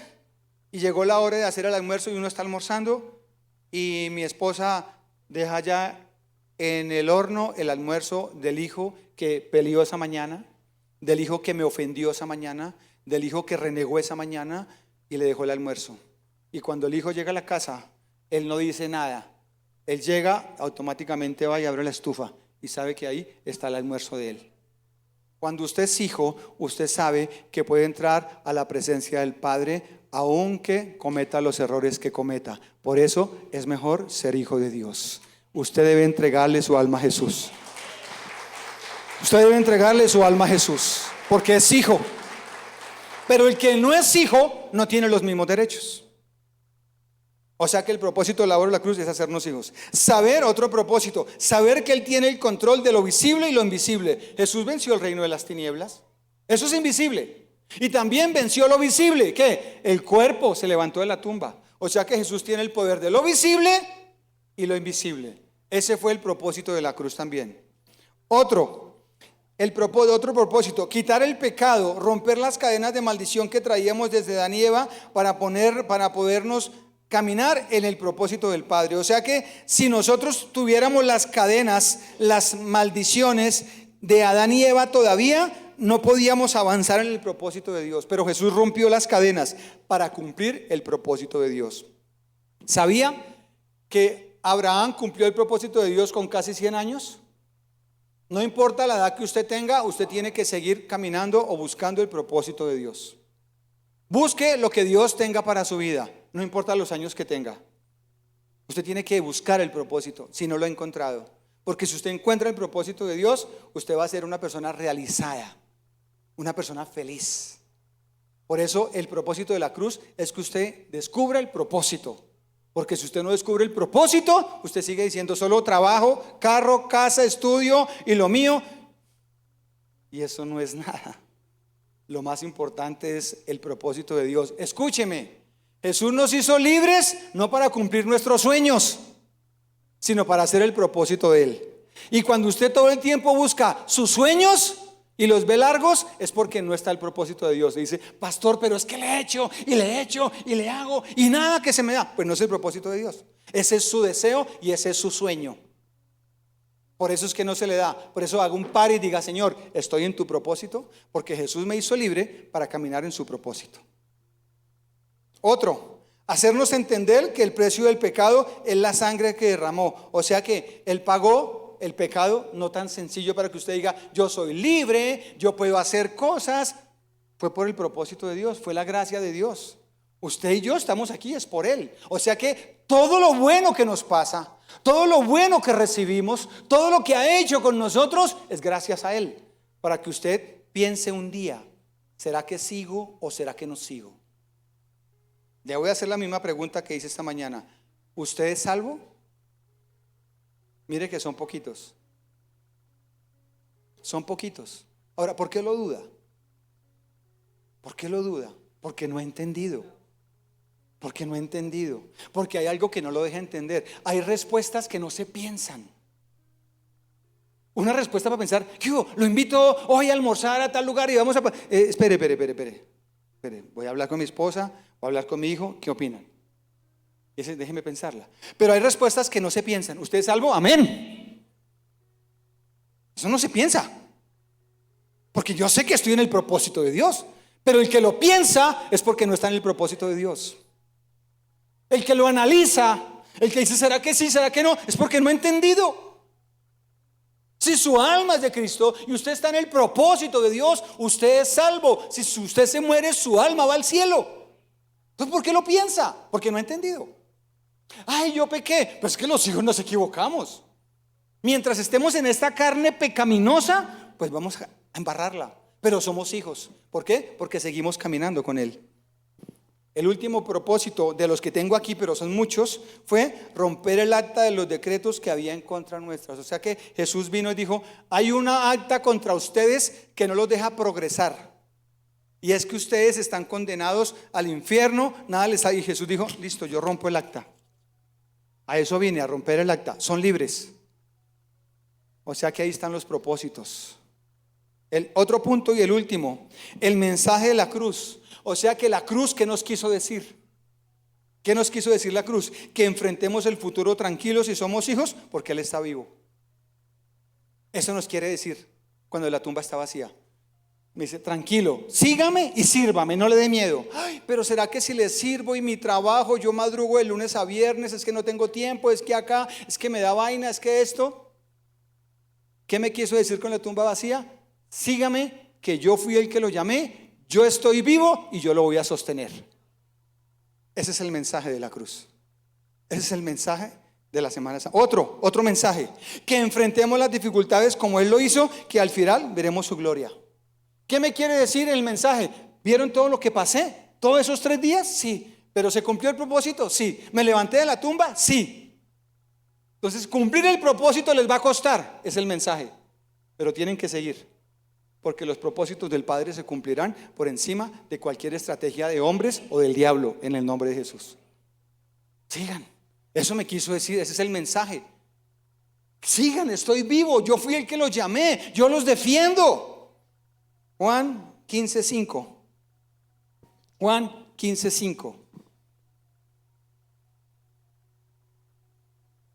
llegó la hora de hacer el almuerzo y uno está almorzando y mi esposa deja ya en el horno el almuerzo del hijo que peleó esa mañana, del hijo que me ofendió esa mañana, del hijo que renegó esa mañana, y le dejó el almuerzo. Y cuando el hijo llega a la casa, él no dice nada. Él llega, automáticamente va y abre la estufa y sabe que ahí está el almuerzo de él. Cuando usted es hijo, usted sabe que puede entrar a la presencia del Padre aunque cometa los errores que cometa. Por eso es mejor ser hijo de Dios. Usted debe entregarle su alma a Jesús. Usted debe entregarle su alma a Jesús porque es hijo. Pero el que no es hijo no tiene los mismos derechos. O sea que el propósito de la obra de la cruz es hacernos hijos. Saber, otro propósito, saber que Él tiene el control de lo visible y lo invisible. Jesús venció el reino de las tinieblas. Eso es invisible. Y también venció lo visible. ¿Qué? El cuerpo se levantó de la tumba. O sea que Jesús tiene el poder de lo visible y lo invisible. Ese fue el propósito de la cruz también. Otro propósito, quitar el pecado, romper las cadenas de maldición que traíamos desde Adán y Eva para podernos caminar en el propósito del Padre. O sea que si nosotros tuviéramos las cadenas, las maldiciones de Adán y Eva todavía, no podíamos avanzar en el propósito de Dios. Pero Jesús rompió las cadenas para cumplir el propósito de Dios. ¿Sabía que Abraham cumplió el propósito de Dios con casi 100 años? No importa la edad que usted tenga, usted tiene que seguir caminando o buscando el propósito de Dios. Busque lo que Dios tenga para su vida, no importa los años que tenga. Usted tiene que buscar el propósito si no lo ha encontrado. Porque si usted encuentra el propósito de Dios, usted va a ser una persona realizada, una persona feliz. Por eso el propósito de la cruz es que usted descubra el propósito Porque si usted no descubre el propósito, usted sigue diciendo solo trabajo, carro, casa, estudio y lo mío. Y eso no es nada. Lo más importante es el propósito de Dios. Escúcheme, Jesús nos hizo libres no para cumplir nuestros sueños, sino para hacer el propósito de Él. Y cuando usted todo el tiempo busca sus sueños y los ve largos, es porque no está el propósito de Dios. Y dice, pastor, pero es que le he hecho y le he hecho y le hago y nada que se me da. Pues no es el propósito de Dios. Ese es su deseo y ese es su sueño. Por eso es que no se le da. Por eso haga un par y diga, Señor, estoy en tu propósito, porque Jesús me hizo libre para caminar en su propósito. Otro, hacernos entender que el precio del pecado es la sangre que derramó. O sea que Él pagó el pecado, no tan sencillo para que usted diga, yo soy libre, yo puedo hacer cosas. Fue por el propósito de Dios, fue la gracia de Dios. Usted y yo estamos aquí, es por Él. O sea que todo lo bueno que nos pasa, todo lo bueno que recibimos, todo lo que ha hecho con nosotros, es gracias a Él. Para que usted piense un día, ¿será que sigo o será que no sigo? Le voy a hacer la misma pregunta que hice esta mañana. ¿Usted es salvo? Mire que son poquitos. Son poquitos. Ahora, ¿por qué lo duda? ¿Por qué lo duda? Porque no ha entendido. Porque no ha entendido. Porque hay algo que no lo deja entender. Hay respuestas que no se piensan. Una respuesta para pensar, ¿qué hubo? Lo invito hoy a almorzar a tal lugar y vamos a... Espere. Voy a hablar con mi esposa, voy a hablar con mi hijo, ¿qué opinan? Déjeme pensarla. Pero hay respuestas que no se piensan. ¿Usted es salvo? Amén. Eso no se piensa. Porque yo sé que estoy en el propósito de Dios. Pero el que lo piensa es porque no está en el propósito de Dios. El que lo analiza, el que dice ¿será que sí, será que no? Es porque no ha entendido. Si su alma es de Cristo y usted está en el propósito de Dios, usted es salvo. Si usted se muere, su alma va al cielo. Entonces, ¿por qué lo piensa? Porque no ha entendido. Ay, yo pequé. Pues es que los hijos nos equivocamos. Mientras estemos en esta carne pecaminosa, pues vamos a embarrarla. Pero somos hijos. ¿Por qué? Porque seguimos caminando con Él. El último propósito de los que tengo aquí, pero son muchos, fue romper el acta de los decretos que había en contra nuestras. O sea que Jesús vino y dijo, hay una acta contra ustedes que no los deja progresar. Y es que ustedes están condenados al infierno, nada les hay. Y Jesús dijo, listo, yo rompo el acta. A eso vine, a romper el acta. Son libres. O sea que ahí están los propósitos. El otro punto y el último, el mensaje de la cruz. O sea que la cruz, ¿qué nos quiso decir? ¿Qué nos quiso decir la cruz? Que enfrentemos el futuro tranquilos si somos hijos, porque Él está vivo. Eso nos quiere decir cuando la tumba está vacía. Me dice, tranquilo, sígame y sírvame, no le dé miedo. Ay, pero ¿será que si le sirvo y mi trabajo, yo madrugo de lunes a viernes, es que no tengo tiempo, es que acá, es que me da vaina, es que esto? ¿Qué me quiso decir con la tumba vacía? Sígame, que yo fui el que lo llamé, yo estoy vivo y yo lo voy a sostener. Ese es el mensaje de la cruz. Ese es el mensaje de la Semana Santa. Otro mensaje, que enfrentemos las dificultades como Él lo hizo, que al final veremos su gloria. ¿Qué me quiere decir el mensaje? ¿Vieron todo lo que pasé? ¿Todos esos 3 días? Sí. ¿Pero se cumplió el propósito? Sí. ¿Me levanté de la tumba? Sí. Entonces cumplir el propósito les va a costar, es el mensaje. Pero tienen que seguir, porque los propósitos del Padre se cumplirán por encima de cualquier estrategia de hombres o del diablo, en el nombre de Jesús. Sigan. Eso me quiso decir, ese es el mensaje. Sigan, estoy vivo, yo fui el que los llamé, yo los defiendo. Juan 15:5. Juan 15:5.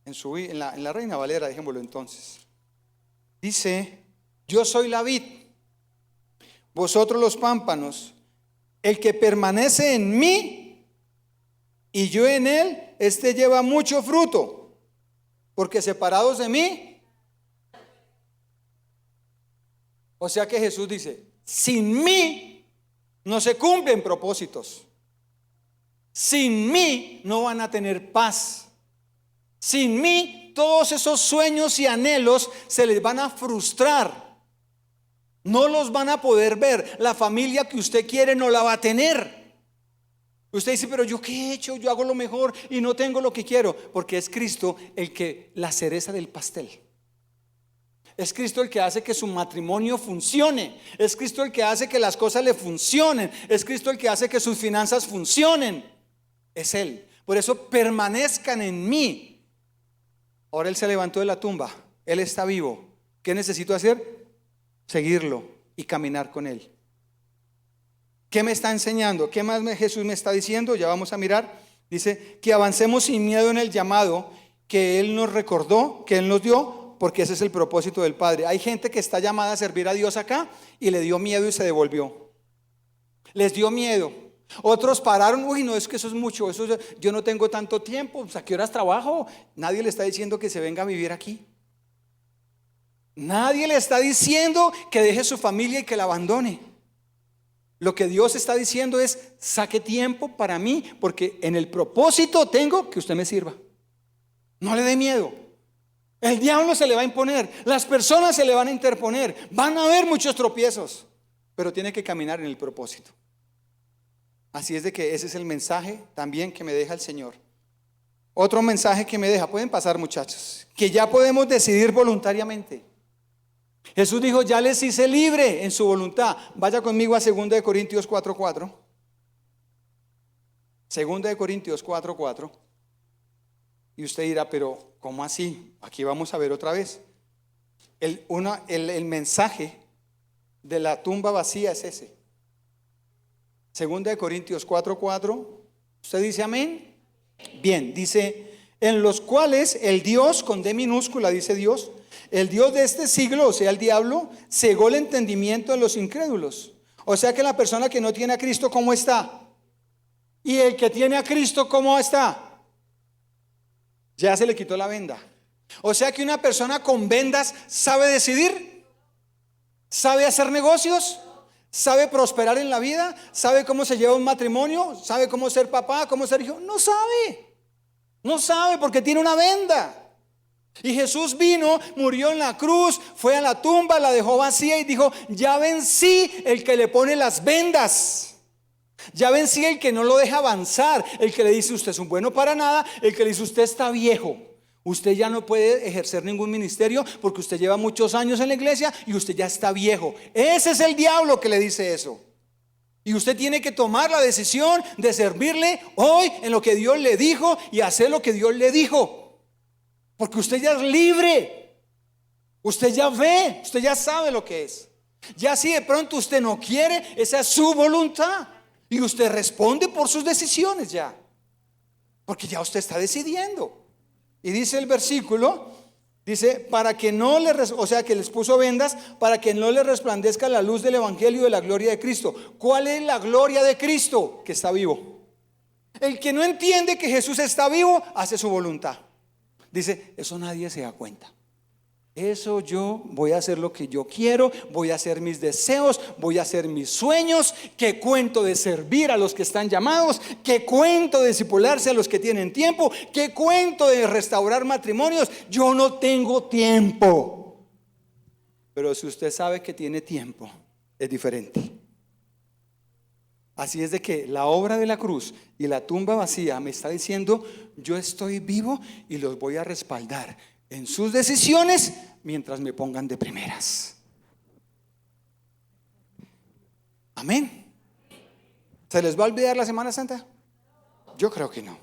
En la Reina Valera, dejémoslo entonces. Dice, yo soy la vid, vosotros los pámpanos. El que permanece en mí y yo en él, este lleva mucho fruto, porque separados de mí. O sea que Jesús dice, sin mí no se cumplen propósitos. Sin mí no van a tener paz. Sin mí todos esos sueños y anhelos se les van a frustrar. No los van a poder ver. La familia que usted quiere no la va a tener. Usted dice, pero yo qué he hecho, yo hago lo mejor y no tengo lo que quiero. Porque es Cristo la cereza del pastel. Es Cristo el que hace que su matrimonio funcione. Es Cristo el que hace que las cosas le funcionen. Es Cristo el que hace que sus finanzas funcionen. Es Él. Por eso permanezcan en mí. Ahora Él se levantó de la tumba. Él está vivo. ¿Qué necesito hacer? Seguirlo y caminar con Él. ¿Qué me está enseñando? ¿Qué más Jesús me está diciendo? Ya vamos a mirar. Dice que avancemos sin miedo en el llamado que Él nos recordó, que Él nos dio, porque ese es el propósito del Padre. Hay gente que está llamada a servir a Dios acá y le dio miedo y se devolvió. Les dio miedo. Otros pararon, uy, no, es que eso es mucho, yo no tengo tanto tiempo, ¿a qué horas trabajo? Nadie le está diciendo que se venga a vivir aquí. Nadie le está diciendo que deje su familia y que la abandone. Lo que Dios está diciendo es, saque tiempo para mí, porque en el propósito tengo que usted me sirva. No le dé miedo. El diablo se le va a imponer, las personas se le van a interponer, van a haber muchos tropiezos, pero tiene que caminar en el propósito. Así es de que ese es el mensaje también que me deja el Señor. Otro mensaje que me deja, pueden pasar muchachos, que ya podemos decidir voluntariamente. Jesús dijo, ya les hice libre en su voluntad. Vaya conmigo a 2 Corintios 4:4. 2 Corintios 4:4. Y usted dirá, pero ¿cómo así? Aquí vamos a ver otra vez. El mensaje de la tumba vacía es ese. 2 Corintios 4:4. ¿Usted dice amén? Bien, dice, en los cuales el Dios, con D minúscula dice Dios, el Dios de este siglo, o sea el diablo, cegó el entendimiento de los incrédulos. O sea que la persona que no tiene a Cristo, ¿cómo está? Y el que tiene a Cristo, ¿cómo está? Ya se le quitó la venda. O sea que una persona con vendas sabe decidir, sabe hacer negocios, sabe prosperar en la vida, sabe cómo se lleva un matrimonio, sabe cómo ser papá, cómo ser hijo. No sabe porque tiene una venda. Y Jesús vino, murió en la cruz, fue a la tumba, la dejó vacía y dijo, ya vencí el que le pone las vendas. Ya vencí el que no lo deja avanzar, el que le dice usted es un bueno para nada, el que le dice usted está viejo, usted ya no puede ejercer ningún ministerio porque usted lleva muchos años en la iglesia y usted ya está viejo. Ese es el diablo que le dice eso. Y usted tiene que tomar la decisión de servirle hoy en lo que Dios le dijo y hacer lo que Dios le dijo. Porque usted ya es libre. Usted ya ve, usted ya sabe lo que es. Ya si de pronto usted no quiere, esa es su voluntad. Y usted responde por sus decisiones ya. Porque ya usted está decidiendo. Y dice el versículo, dice, para que no le, o sea que les puso vendas, para que no le resplandezca la luz del evangelio de la gloria de Cristo. ¿Cuál es la gloria de Cristo? Que está vivo. El que no entiende que Jesús está vivo, hace su voluntad. Dice, eso nadie se da cuenta. Eso yo voy a hacer lo que yo quiero, voy a hacer mis deseos, voy a hacer mis sueños. ¿Qué cuento de servir a los que están llamados? ¿Qué cuento de discipularse a los que tienen tiempo? ¿Qué cuento de restaurar matrimonios? Yo no tengo tiempo. Pero si usted sabe que tiene tiempo, es diferente. Así es de que la obra de la cruz y la tumba vacía me está diciendo, yo estoy vivo y los voy a respaldar en sus decisiones mientras me pongan de primeras. Amén. ¿Se les va a olvidar la Semana Santa? Yo creo que no.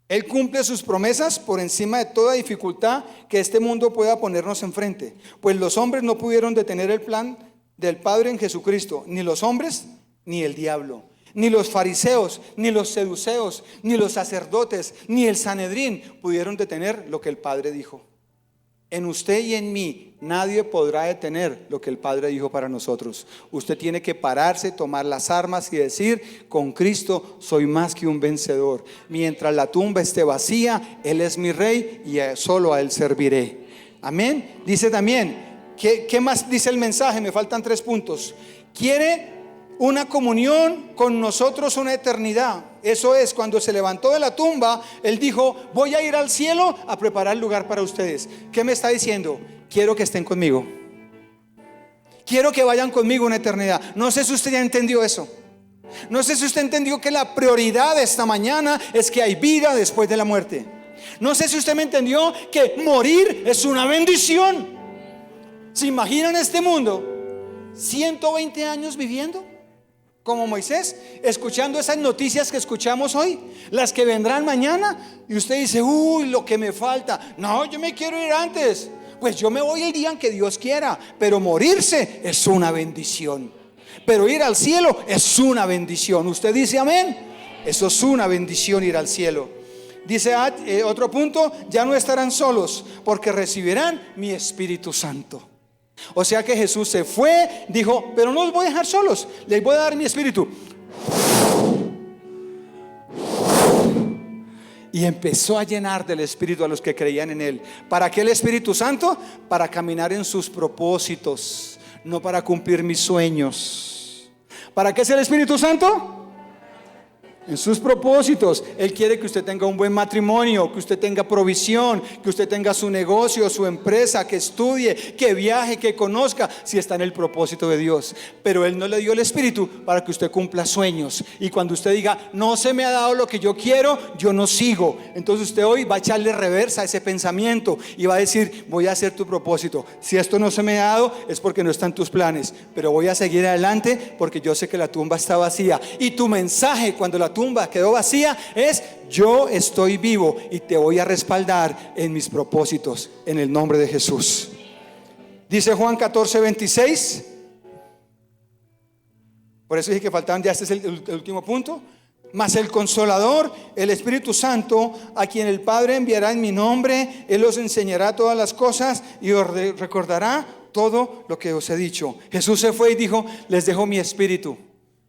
Él cumple sus promesas por encima de toda dificultad que este mundo pueda ponernos enfrente, pues los hombres no pudieron detener el plan del Padre en Jesucristo, ni los hombres ni el diablo, ni los fariseos, ni los seduceos, ni los sacerdotes, ni el Sanedrín pudieron detener lo que el Padre dijo. En usted y en mí nadie podrá detener lo que el Padre dijo para nosotros. Usted tiene que pararse, tomar las armas y decir, con Cristo soy más que un vencedor. Mientras la tumba esté vacía, Él es mi rey y solo a Él serviré. Amén. Dice también, ¿qué más dice el mensaje? Me faltan 3 puntos. Quiere una comunión con nosotros, una eternidad. Eso es, cuando se levantó de la tumba, Él dijo, voy a ir al cielo a preparar lugar para ustedes. ¿Qué me está diciendo? Quiero que estén conmigo. Quiero que vayan conmigo una eternidad. No sé si usted ya entendió eso. No sé si usted entendió que la prioridad de esta mañana es que hay vida después de la muerte. No sé si usted me entendió que morir es una bendición. ¿Se imaginan este mundo 120 años viviendo como Moisés, escuchando esas noticias que escuchamos hoy, las que vendrán mañana, y usted dice, uy, lo que me falta? No, yo me quiero ir antes. Pues yo me voy el día en que Dios quiera. Pero morirse es una bendición. Pero ir al cielo es una bendición. ¿Usted dice amén? Eso es una bendición, ir al cielo. Dice otro punto, ya no estarán solos, porque recibirán mi Espíritu Santo. O sea que Jesús se fue, dijo, pero no los voy a dejar solos, les voy a dar mi Espíritu. Y empezó a llenar del Espíritu a los que creían en Él. ¿Para qué el Espíritu Santo? Para caminar en sus propósitos, no para cumplir mis sueños. ¿Para qué es el Espíritu Santo? En sus propósitos. Él quiere que usted tenga un buen matrimonio, que usted tenga provisión, que usted tenga su negocio, su empresa, que estudie, que viaje, que conozca, si está en el propósito de Dios. Pero Él no le dio el Espíritu para que usted cumpla sueños. Y cuando usted diga, no se me ha dado lo que yo quiero, yo no sigo, entonces usted hoy va a echarle reversa a ese pensamiento y va a decir, voy a hacer tu propósito. Si esto no se me ha dado, es porque no está en tus planes, pero voy a seguir adelante porque yo sé que la tumba está vacía. Y tu mensaje cuando la tumba quedó vacía es: yo estoy vivo y te voy a respaldar en mis propósitos, en el nombre de Jesús. Dice Juan 14:26. Por eso dije que faltaban, ya este es el último punto. Mas el Consolador, el Espíritu Santo, a quien el Padre enviará en mi nombre, Él os enseñará todas las cosas y os recordará todo lo que os he dicho. Jesús se fue y dijo: les dejo mi Espíritu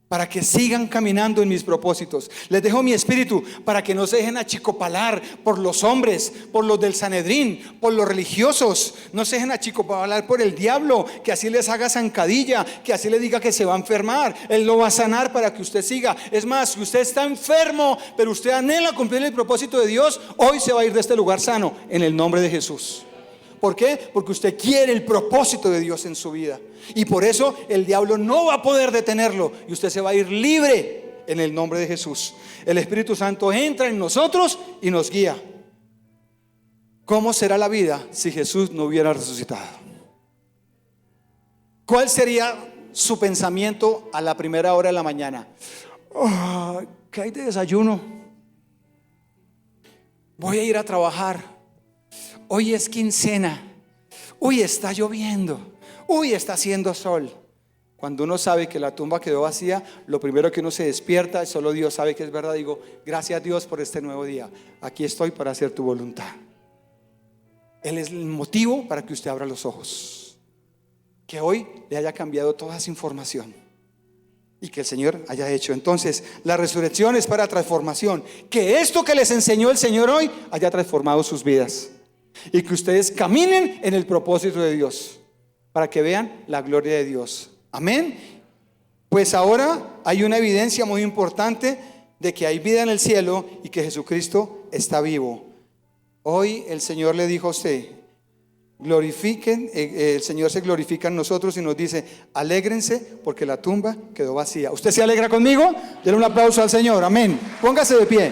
para que sigan caminando en mis propósitos. Les dejo mi Espíritu para que no se dejen achicopalar por los hombres, por los del Sanedrín, por los religiosos. No se dejen achicopalar por el diablo, que así les haga zancadilla, que así le diga que se va a enfermar. Él lo va a sanar para que usted siga. Es más, si usted está enfermo, pero usted anhela cumplir el propósito de Dios, hoy se va a ir de este lugar sano, en el nombre de Jesús. ¿Por qué? Porque usted quiere el propósito de Dios en su vida. Y por eso el diablo no va a poder detenerlo. Y usted se va a ir libre en el nombre de Jesús. El Espíritu Santo entra en nosotros y nos guía. ¿Cómo será la vida si Jesús no hubiera resucitado? ¿Cuál sería su pensamiento a la primera hora de la mañana? ¿Qué hay de desayuno? Voy a ir a trabajar. Hoy es quincena. Uy, está lloviendo. Uy, está haciendo sol. Cuando uno sabe que la tumba quedó vacía, lo primero que uno se despierta, y solo Dios sabe que es verdad, digo: gracias Dios por este nuevo día. Aquí estoy para hacer tu voluntad. Él es el motivo para que usted abra los ojos. Que hoy le haya cambiado toda esa información y que el Señor haya hecho. Entonces, la resurrección es para transformación. Que esto que les enseñó el Señor hoy haya transformado sus vidas. Y que ustedes caminen en el propósito de Dios, para que vean la gloria de Dios. Amén. Pues ahora hay una evidencia muy importante de que hay vida en el cielo y que Jesucristo está vivo. Hoy el Señor le dijo a usted: glorifiquen, el Señor se glorifica en nosotros y nos dice: alégrense porque la tumba quedó vacía. ¿Usted se alegra conmigo? Denle un aplauso al Señor. Amén. Póngase de pie.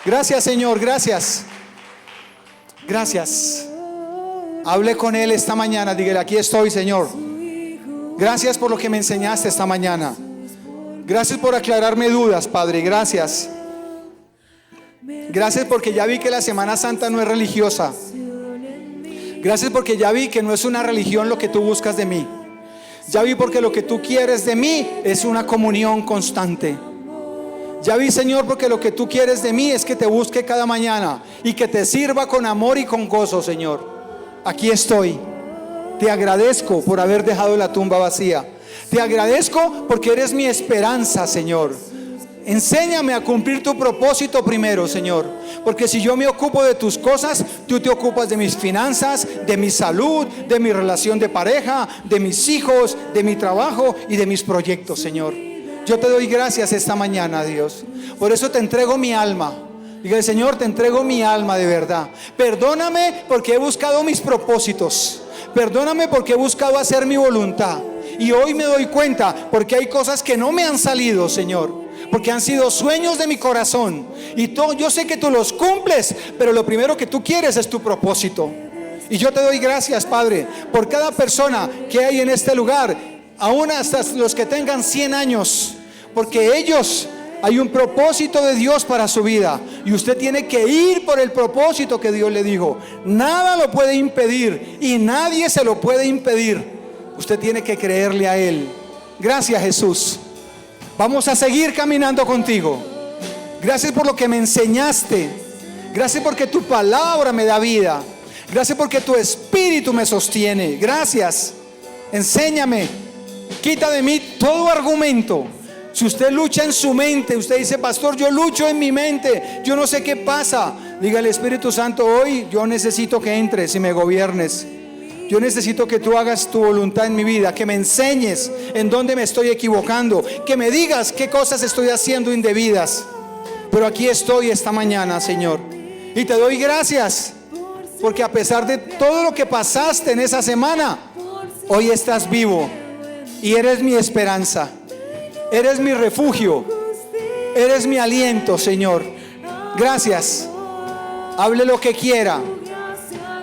Gracias, Señor, gracias. Gracias. Hable con Él esta mañana. Dígale: aquí estoy, Señor. Gracias por lo que me enseñaste esta mañana. Gracias por aclararme dudas, Padre. Gracias. Gracias porque ya vi que la Semana Santa no es religiosa. Gracias porque ya vi que no es una religión lo que tú buscas de mí. Ya vi porque lo que tú quieres de mí es una comunión constante. Ya vi, Señor, porque lo que tú quieres de mí es que te busque cada mañana y que te sirva con amor y con gozo, Señor. Aquí estoy. Te agradezco por haber dejado la tumba vacía. Te agradezco porque eres mi esperanza, Señor. Enséñame a cumplir tu propósito primero, Señor. Porque si yo me ocupo de tus cosas, tú te ocupas de mis finanzas, de mi salud, de mi relación de pareja, de mis hijos, de mi trabajo y de mis proyectos, Señor. Yo te doy gracias esta mañana, Dios. Por eso te entrego mi alma. Dígale: Señor, te entrego mi alma de verdad. Perdóname porque he buscado mis propósitos. Perdóname porque he buscado hacer mi voluntad. Y hoy me doy cuenta porque hay cosas que no me han salido, Señor, porque han sido sueños de mi corazón. Y yo sé que tú los cumples, pero lo primero que tú quieres es tu propósito. Y yo te doy gracias, Padre, por cada persona que hay en este lugar, aún hasta los que tengan 100 años, porque ellos, hay un propósito de Dios para su vida, y usted tiene que ir por el propósito que Dios le dijo. Nada lo puede impedir y nadie se lo puede impedir. Usted tiene que creerle a Él. Gracias, Jesús. Vamos a seguir caminando contigo. Gracias por lo que me enseñaste. Gracias porque tu palabra me da vida. Gracias porque tu espíritu me sostiene. Gracias. Enséñame. Quita de mí todo argumento. Si usted lucha en su mente, usted dice: pastor, yo lucho en mi mente, yo no sé qué pasa. Dígale: Espíritu Santo, hoy yo necesito que entres y me gobiernes. Yo necesito que tú hagas tu voluntad en mi vida, que me enseñes en dónde me estoy equivocando, que me digas qué cosas estoy haciendo indebidas. Pero aquí estoy esta mañana, Señor, y te doy gracias, porque a pesar de todo lo que pasaste en esa semana, hoy estás vivo y eres mi esperanza. Eres mi refugio, eres mi aliento, Señor. Gracias. Hable lo que quiera,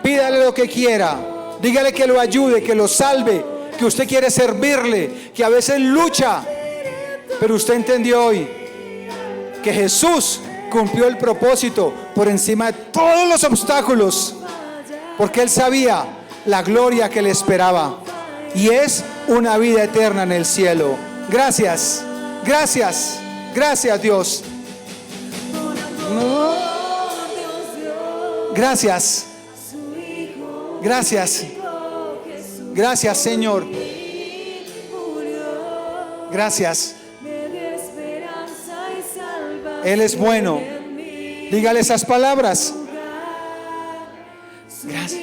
pídale lo que quiera, dígale que lo ayude, que lo salve, que usted quiere servirle, que a veces lucha, pero usted entendió hoy que Jesús cumplió el propósito por encima de todos los obstáculos, porque Él sabía la gloria que le esperaba, y es una vida eterna en el cielo. Gracias, gracias, gracias, Dios. Gracias, gracias, gracias, Señor. Gracias. Él es bueno. Dígale esas palabras. Gracias.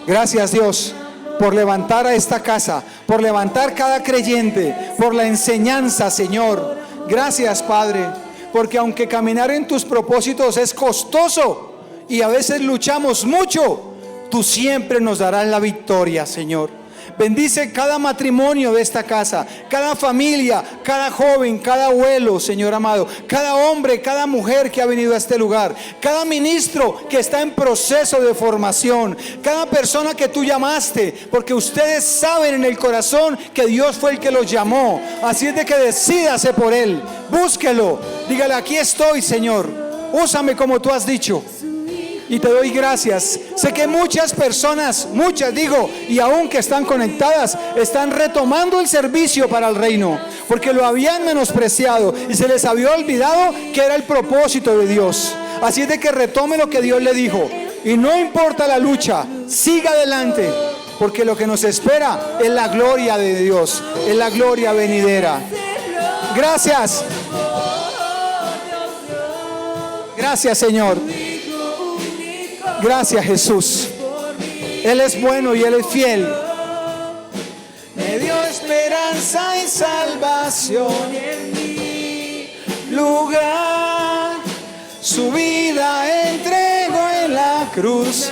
Gracias, Dios, por levantar a esta casa, por levantar cada creyente, por la enseñanza, Señor. Gracias, Padre, porque aunque caminar en tus propósitos es costoso y a veces luchamos mucho, tú siempre nos darás la victoria, Señor. Bendice cada matrimonio de esta casa, cada familia, cada joven, cada abuelo, Señor amado, cada hombre, cada mujer que ha venido a este lugar, cada ministro que está en proceso de formación, cada persona que tú llamaste, porque ustedes saben en el corazón que Dios fue el que los llamó. Así es de que decídase por Él, búsquelo, dígale: aquí estoy, Señor, úsame como tú has dicho. Y te doy gracias. Sé que muchas personas, y aún que están conectadas, están retomando el servicio para el reino, porque lo habían menospreciado y se les había olvidado que era el propósito de Dios. Así es de que retome lo que Dios le dijo, y no importa la lucha, siga adelante, porque lo que nos espera es la gloria de Dios, es la gloria venidera. Gracias. Gracias, Señor. Gracias, Jesús. Él es bueno y Él es fiel. Me dio esperanza y salvación en mi lugar. Su vida entregó en la cruz.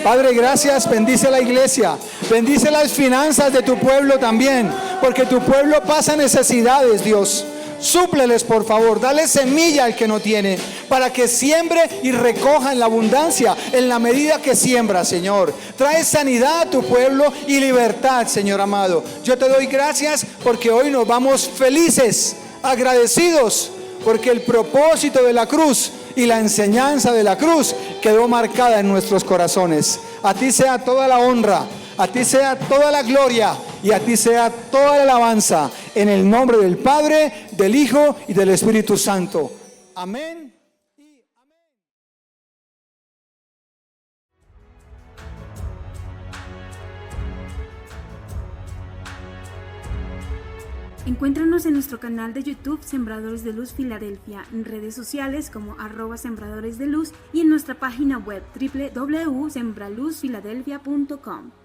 Padre, gracias. Bendice la iglesia. Bendice las finanzas de tu pueblo también, porque tu pueblo pasa necesidades, Dios. Súpleles, por favor, dale semilla al que no tiene, para que siembre y recoja en la abundancia, en la medida que siembra, Señor. Trae sanidad a tu pueblo y libertad, Señor amado. Yo te doy gracias porque hoy nos vamos felices, agradecidos, porque el propósito de la cruz y la enseñanza de la cruz quedó marcada en nuestros corazones. A ti sea toda la honra, a ti sea toda la gloria y a ti sea toda la alabanza, en el nombre del Padre, del Hijo y del Espíritu Santo. Amén. Encuéntranos en nuestro canal de YouTube Sembradores de Luz Filadelfia, en redes sociales como @Sembradores de Luz y en nuestra página web www.sembraluzfiladelfia.com.